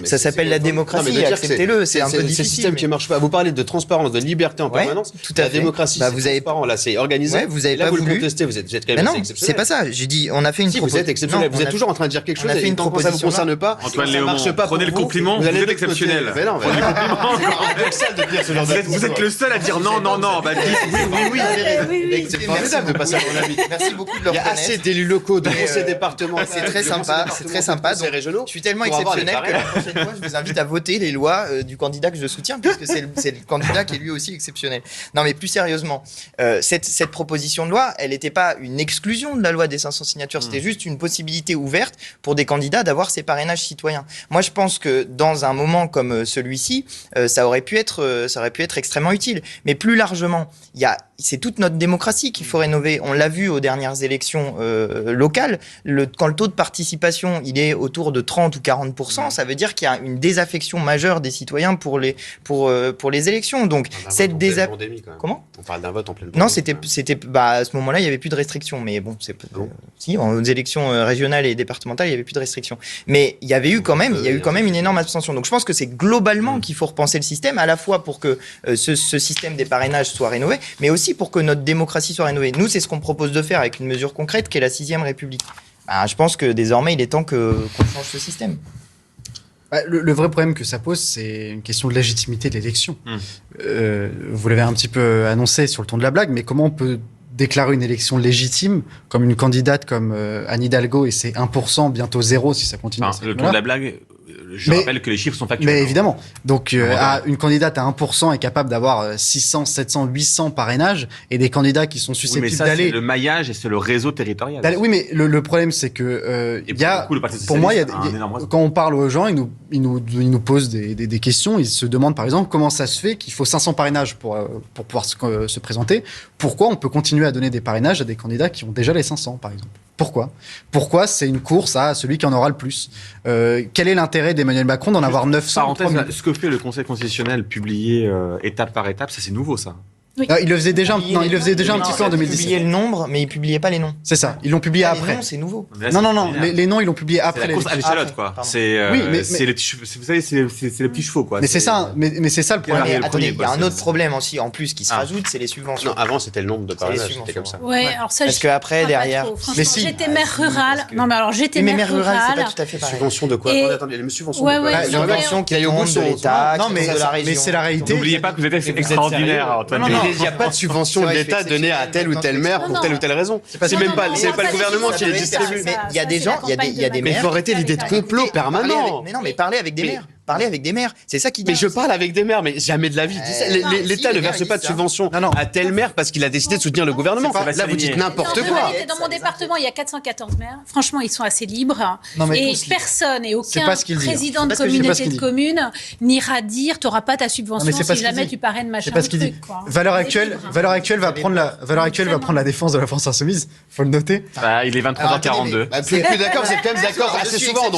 Ça s'appelle la démocratie, acceptez-le, c'est un peu difficile. C'est le système qui marche pas. Vous parlez de transparence, de liberté en permanence. Tout à fait. La démocratie, c'est transparent, là c'est organisé. Vous avez là, pas vous voulu. le contestez, vous êtes quand même exceptionnel. C'est pas ça. J'ai dit, on a fait une proposition. Vous êtes exceptionnel. Vous êtes toujours en train de dire quelque chose. On a fait une proposition. Ça vous concerne pas. Antoine Léaumont, prenez le compliment. Vous êtes exceptionnel. Mais non, prenez le compliment. C'est paradoxal de dire ce genre de choses. Vous êtes le seul à dire non. Bah dites oui. C'est formidable de passer à mon avis. Merci beaucoup de le reconnaître. Il y a assez d'élus locaux, de conseils départementaux. C'est très sympa. C'est très sympa. Donc, je suis tellement exceptionnel que la prochaine fois, je vous invite à voter les lois du candidat que je soutiens, puisque c'est le candidat qui est lui aussi exceptionnel. Non, mais plus sérieusement, cette proposition de loi, elle n'était pas une exclusion de la loi des 500 signatures, c'était juste une possibilité ouverte pour des candidats d'avoir ces parrainages citoyens. Moi, je pense que dans un moment comme celui-ci, ça aurait pu être extrêmement utile. Mais plus largement, c'est toute notre démocratie qu'il faut rénover. On l'a vu aux dernières élections locales. Quand le taux de participation il est autour de 30 ou 40%, ça veut dire qu'il y a une désaffection majeure des citoyens pour les élections. Donc cette désaffection. Comment ? On parle d'un vote en pleine pandémie. Non, c'était à ce moment-là, il n'y avait plus de restrictions. Mais bon, si, aux élections régionales et départementales, il n'y avait plus de restrictions. Mais il y a eu quand même une énorme abstention. Donc je pense que c'est globalement qu'il faut repenser le système, à la fois pour que ce système des parrainages soit rénové, mais aussi pour que notre démocratie soit rénovée. Nous, c'est ce qu'on propose de faire avec une mesure concrète qui est la 6e République. Je pense que désormais, il est temps qu'on change ce système. Le vrai problème que ça pose, c'est une question de légitimité de l'élection. Vous l'avez un petit peu annoncé sur le ton de la blague, mais comment on peut déclarer une élection légitime comme une candidate comme Anne Hidalgo, et c'est 1%, bientôt 0 si ça continue. Le ton de la blague, je rappelle que les chiffres sont factuels. Mais évidemment. Donc, une candidate à 1% est capable d'avoir 600, 700, 800 parrainages, et des candidats qui sont susceptibles d'aller... c'est le maillage et c'est le réseau territorial. Oui, mais le problème, c'est que pour moi, quand on parle aux gens, ils nous posent des questions. Ils se demandent, par exemple, comment ça se fait qu'il faut 500 parrainages pour pouvoir se présenter. Pourquoi on peut continuer à donner des parrainages à des candidats qui ont déjà les 500, par exemple ? Pourquoi c'est une course à celui qui en aura le plus ? Quel est l'intérêt d'Emmanuel Macron d'en avoir 900 ? Ce que fait le Conseil constitutionnel publié étape par étape, ça c'est nouveau ça. Oui. Il le faisait déjà un petit peu en 2017. Il publiait le nombre, mais il publiait pas les noms. C'est ça, ils l'ont publié après. Les noms, c'est nouveau. Non, les noms, ils l'ont publié après. C'est la course à l'échalote, quoi. C'est les petits chevaux, quoi. Mais c'est ça, mais c'est ça le problème. Attendez, il y a un autre problème aussi, en plus, qui se rajoute, c'est les subventions. Non, avant, c'était le nombre de parrainages, c'était comme ça. Ouais, alors ça, parce qu'après, derrière... Mais si. J'étais maire rurale. Non, mais alors, j'étais maire rurale. C'est pas tout à fait pareil. Subvention de quoi ? Attendez, les subventions de quoi ? Les subventions qui tombent de l'État, non, mais de la région. Mais c'est la réalité. N'oubliez pas que vous êtes extraordinaire, Antoine. Il n'y a pas de subvention de l'État donnée à tel ou tel maire pour telle ou telle raison. C'est même pas le gouvernement qui les distribue. Mais il y a des gens, il y a des maires. Mais il faut arrêter l'idée de complot permanent. Mais non, mais parlez avec des maires. Parler avec des maires, c'est ça qui dit. Mais je parle avec des maires, mais jamais de la vie. L'État ne verse pas de subvention à tel maire parce qu'il a décidé de soutenir le gouvernement. Là, vous dites n'importe quoi. Dans mon département, il y a 414 maires. Franchement, ils sont assez libres. Et personne et aucun président de communauté de communes n'ira dire tu n'auras pas ta subvention si jamais tu parraines machin truc. Valeur actuelle va prendre la défense de la France insoumise. Faut le noter. Il est 23h42. Plus d'accord, vous êtes quand même d'accord assez souvent.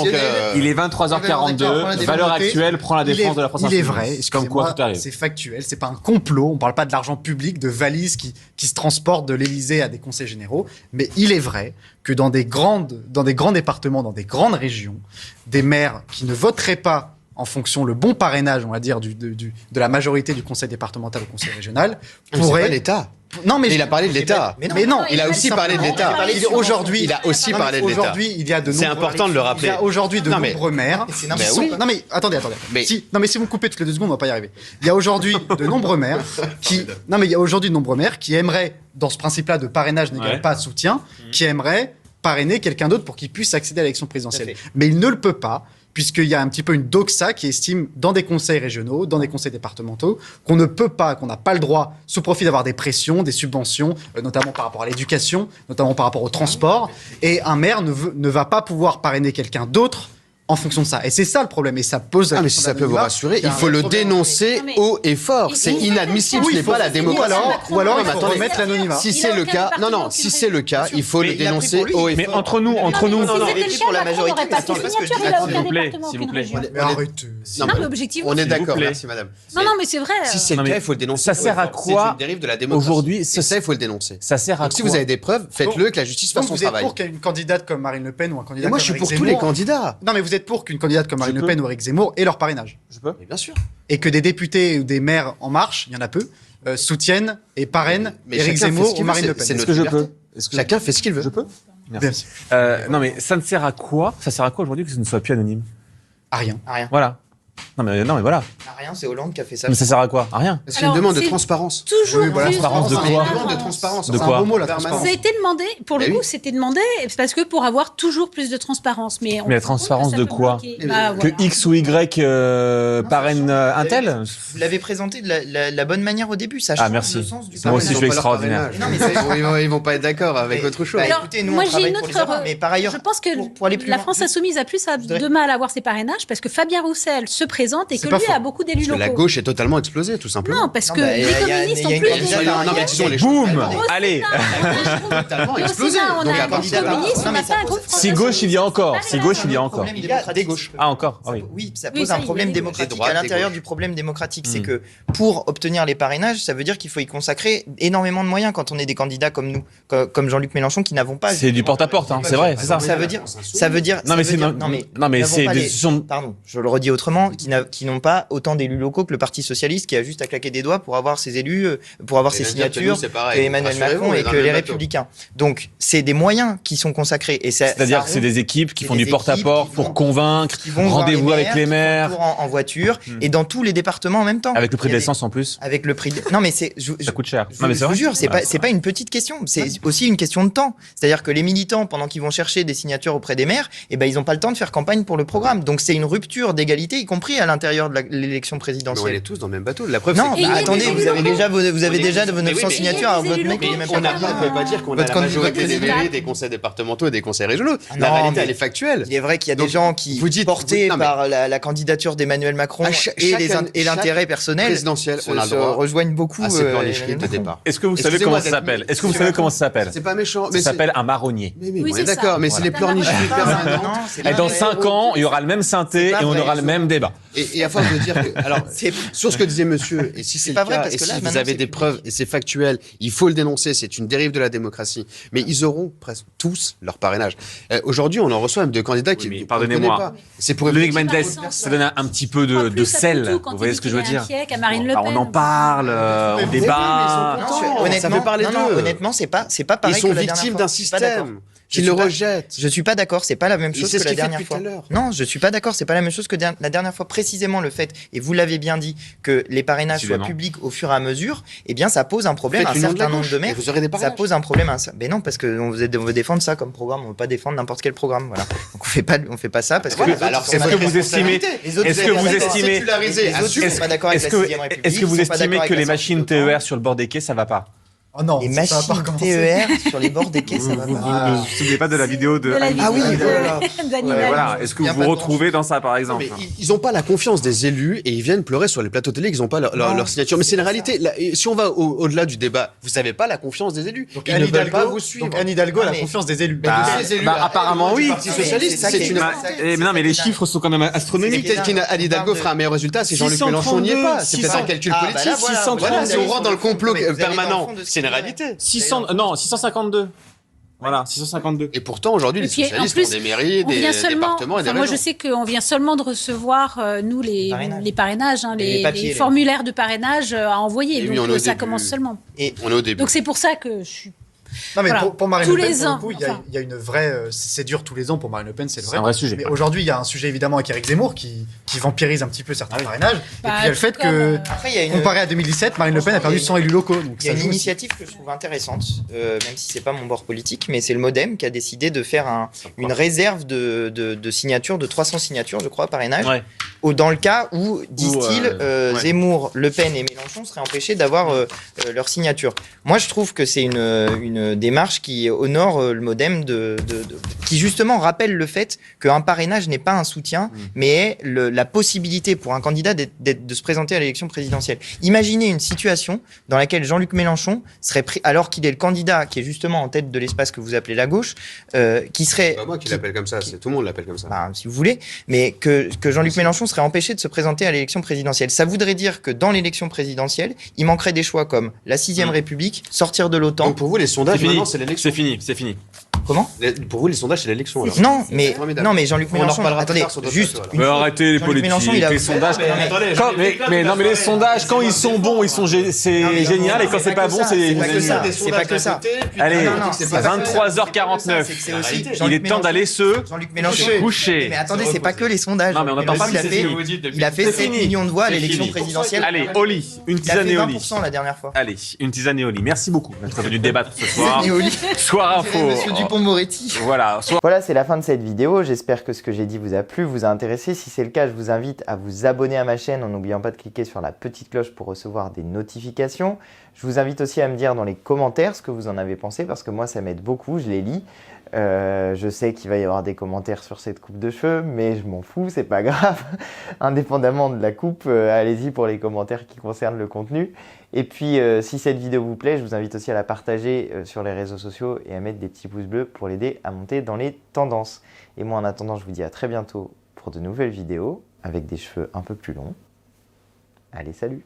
Il est 23h42. Valeur actuelle prend la défense de la France insoumise. Il est vrai, comme quoi c'est factuel, c'est pas un complot, on parle pas de l'argent public, de valises qui se transportent de l'Élysée à des conseils généraux, mais il est vrai que dans des grands départements, dans des grandes régions, des maires qui ne voteraient pas en fonction le bon parrainage, on va dire, de la majorité du conseil départemental au conseil régional, pourraient... C'est pas l'État. Non, mais il a parlé de l'État. Mais non, il a aussi parlé de l'État. Aujourd'hui, il a aussi parlé de l'État. Aujourd'hui, il y a de nombreux. C'est important de le rappeler. Il y a aujourd'hui de nombreux maires. Non mais attendez. Si vous me coupez toutes les 2 secondes, on va pas y arriver. Il y a aujourd'hui de nombreux maires qui aimeraient, dans ce principe-là de parrainage n'égale pas soutien, qui aimeraient parrainer quelqu'un d'autre pour qu'il puisse accéder à l'élection présidentielle. Mais il ne le peut pas, puisqu'il y a un petit peu une doxa qui estime dans des conseils régionaux, dans des conseils départementaux, qu'on ne peut pas, qu'on n'a pas le droit, sous profit d'avoir des pressions, des subventions, notamment par rapport à l'éducation, notamment par rapport au transport, et un maire ne va pas pouvoir parrainer quelqu'un d'autre en fonction de ça. Et c'est ça le problème. Et ça pose la mais si ça peut vous rassurer, il faut le dénoncer haut et fort. C'est inadmissible. Ce n'est pas la démocratie. Ou alors il faut remettre l'anonymat. Si c'est le cas, si c'est le cas, il faut le dénoncer haut et fort. Mais entre nous, pour la majorité, s'il vous plaît, s'il vous plaît. Mais arrêtez. Non, mais objectivement, on est d'accord. Merci, madame. Non, mais c'est vrai. Si c'est le cas, il faut le dénoncer. Ça sert à quoi C'est une dérive de la démocratie. Aujourd'hui, ça, il faut le dénoncer. Ça sert à quoi? Si vous avez des preuves, faites-le, que la justice fasse son travail. Vous êtes pour qu'il y ait une candidate comme Marine Le Pen ou un candidat comme Moi, je suis pour tous les candidats. Non, mais vous êtes pour qu'une candidate comme Marine Le Pen ou Éric Zemmour ait leur parrainage. Je peux. Bien sûr. Et que des députés ou des maires En Marche, il y en a peu, soutiennent et parrainent Éric Zemmour ou Marine Le Pen. Est-ce que je peux? Chacun fait ce qu'il veut. Je peux? Merci. Non, mais ça ne sert à quoi? Ça sert à quoi aujourd'hui que ce ne soit plus anonyme? À rien. Voilà. Non mais voilà. À rien, c'est Hollande qui a fait ça. Mais ça sert à quoi? À rien. C'est une demande de transparence. Toujours transparence de quoi? Une demande de transparence. De quoi? C'est un beau mot, la transparence. Ça a été demandé, pour le coup, c'était demandé, parce que pour avoir toujours plus de transparence. Mais la transparence de quoi? Que X ou Y parraine un tel? Vous l'avez présenté de la bonne manière au début, ça Ah change merci. le sens du Moi aussi je suis extraordinaire. Non, mais Ils vont pas être d'accord avec autre chose. Alors, écoutez, nous, moi on j'ai travaille une pour les autre. avoir, mais par ailleurs, je pense que pour aller plus la loin, France Insoumise a plus de mal à avoir ses parrainages parce que Fabien Roussel se présente et que lui a beaucoup d'élus locaux. La gauche est totalement explosée, tout simplement. Non, parce que les communistes ont plus d'élus. Non, mais disons les Boum. Allez. Totalement explosé. On a un groupe communiste, on n'a pas un groupe Si gauche il y a encore. Si gauche il y a encore. Il y a des gauches. Ah encore. Oui, ça pose un problème démocratique. À l'intérieur du problème démocratique, c'est que pour obtenir les parrainages, ça veut dire qu'il faut y consacrer énormément de moyens quand on est des candidats comme nous, comme Jean-Luc Mélenchon, qui n'avons pas. C'est du porte-à-porte, c'est vrai, c'est ça. Ça veut dire. Non mais c'est pardon, je le redis autrement, qui n'ont pas autant d'élus locaux que le Parti socialiste, qui a juste à claquer des doigts pour avoir ses élus, pour avoir ses signatures, que Emmanuel Macron et que les Républicains. Donc c'est des moyens qui sont consacrés. C'est-à-dire que c'est des équipes qui font du porte-à-porte pour convaincre, rendez-vous avec les maires, en voiture et dans tous les départements en même temps. Avec le prix de l'essence en plus. Avec le prix. Non mais ça coûte cher. Je vous jure, c'est pas une petite question. C'est aussi une question de temps. C'est-à-dire que les militants, pendant qu'ils vont chercher des signatures auprès des maires, ils n'ont pas le temps de faire campagne pour le programme. Donc c'est une rupture d'égalité, y compris à l'intérieur de l'élection présidentielle. On est tous dans le même bateau. La preuve, non, attendez, vous avez déjà vos 900 signatures. Alors votre mec, il est même pas. On ne peut pas dire qu'on a la majorité des mairies, des conseils départementaux et des conseils régionaux. La réalité, elle est factuelle. Il est vrai qu'il y a des gens qui, portés par la candidature d'Emmanuel Macron et l'intérêt personnel, présidentiel, on a le droit, rejoignent beaucoup. de départ. Est-ce que vous savez comment ça s'appelle? Est-ce que vous savez comment ça s'appelle? C'est pas méchant. Ça s'appelle un marronnier. On est d'accord, mais c'est les pleurnichers permanents. Et dans 5 ans, il y aura le même synthé et on aura le même débat. Et à force de dire que, alors, sur ce que disait monsieur, et si c'est le cas, et si vous avez des preuves, et c'est factuel, il faut le dénoncer, c'est une dérive de la démocratie. Mais ils auront presque tous leur parrainage. Aujourd'hui, on en reçoit même de candidats qui. Mais pardonnez-moi. C'est pour Loïc Mendes, ça donne un petit peu de sel. Vous voyez ce que je veux dire? On en parle, on débat. Ça fait parler d'eux. Honnêtement, c'est pas pareil. Ils sont victimes d'un système. Qu'ils le rejettent. Je suis pas d'accord, c'est pas la même chose que la dernière fois. Non, je suis pas d'accord, c'est pas la même chose que la dernière fois. Précisément le fait, et vous l'avez bien dit, que les parrainages soient publics au fur et à mesure, eh bien ça pose un problème à un certain nombre de maires. Ça pose un problème à ça. Mais non, parce qu'on veut défendre ça comme programme, on veut pas défendre n'importe quel programme. Voilà. Donc on fait pas ça parce que. Alors est-ce que vous estimez que les machines TER sur le bord des quais, ça va pas? Oh non, les machines TER sur les bords des quais, ça va pas. Vous ne vous souvenez pas de la vidéo de... Ah oui, voilà. Est-ce que vous vous retrouvez dans ça, par exemple? Ils n'ont pas la confiance des élus et ils viennent pleurer sur les plateaux télé qu'ils n'ont pas leur signature. Mais c'est une réalité. Si on va au-delà du débat, vous n'avez pas la confiance des élus. Donc Anne Hidalgo, vous suivre. Donc Anne Hidalgo a la confiance des élus. Apparemment, oui. Parti socialiste, c'est une... Non, mais les chiffres sont quand même astronomiques. Anne Hidalgo fera un meilleur résultat si Jean-Luc Mélenchon n'y est pas. C'est peut-être un calcul politique. Voilà, si on rentre dans le complot permanent, c'est une réalité. 652. Voilà, 652. Et pourtant, aujourd'hui, les socialistes ont des mairies, des départements et des régions. Moi, je sais qu'on vient seulement de recevoir, nous, les parrainages, les formulaires de parrainage à envoyer. Donc, ça commence seulement. On est au début. Donc, c'est pour ça que je suis Non, mais voilà. pour Marine Tous Le Pen, les pour ans, le coup, il y a une vraie... c'est dur tous les ans pour Marine Le Pen, c'est un vrai sujet. Mais aujourd'hui, il y a un sujet évidemment avec Éric Zemmour qui vampirise un petit peu certains parrainages. Bah, et puis il y a le fait que, comparé à 2017, Marine Le Pen a perdu 100 élus locaux. Donc il y a une initiative que je trouve intéressante, même si c'est pas mon bord politique, mais c'est le MoDem qui a décidé de faire une réserve de signatures, de 300 signatures, je crois, parrainage, dans le cas où, disent-ils, Zemmour, Le Pen et Mélenchon seraient empêchés d'avoir leur signature. Moi, je trouve que c'est une démarche qui honore le MoDem, qui justement rappelle le fait qu'un parrainage n'est pas un soutien, mais la possibilité pour un candidat de se présenter à l'élection présidentielle. Imaginez une situation dans laquelle Jean-Luc Mélenchon serait pris, alors qu'il est le candidat qui est justement en tête de l'espace que vous appelez la gauche, qui serait... C'est pas moi qui l'appelle comme ça, c'est tout le monde l'appelle comme ça. Bah, si vous voulez, mais que Jean-Luc Mélenchon serait empêché de se présenter à l'élection présidentielle. Ça voudrait dire que dans l'élection présidentielle, il manquerait des choix comme la 6ème République, sortir de l'OTAN. Donc pour vous, les sondages, maintenant, c'est l'élection. C'est fini. Comment ? Pour vous, les sondages, c'est l'élection, alors. Non, mais Jean-luc Mélenchon, attendez, juste... Arrêtez les politiques, les sondages. Mais les sondages, quand ils sont bons, c'est génial, et quand c'est pas bon, c'est... C'est pas que ça. Allez, 23h49. Il est temps d'aller se coucher. Mais attendez, c'est pas que les sondages. Non, mais on n'entend pas. Il a fait 7 millions de voix à l'élection présidentielle. Allez, Oli, une tisane et Oli. Il a fait 20% la dernière fois. Allez, une tisane et Oli. Merci beaucoup d'être venu débattre ce soir. Soir Info. Monsieur Dupond-Moretti. Voilà, c'est la fin de cette vidéo. J'espère que ce que j'ai dit vous a plu, vous a intéressé. Si c'est le cas, je vous invite à vous abonner à ma chaîne en n'oubliant pas de cliquer sur la petite cloche pour recevoir des notifications. Je vous invite aussi à me dire dans les commentaires ce que vous en avez pensé parce que moi ça m'aide beaucoup, je les lis. Je sais qu'il va y avoir des commentaires sur cette coupe de cheveux, mais je m'en fous, c'est pas grave. Indépendamment de la coupe, allez-y pour les commentaires qui concernent le contenu. Et puis, si cette vidéo vous plaît, je vous invite aussi à la partager sur les réseaux sociaux et à mettre des petits pouces bleus pour l'aider à monter dans les tendances. Et moi, en attendant, je vous dis à très bientôt pour de nouvelles vidéos avec des cheveux un peu plus longs. Allez, salut!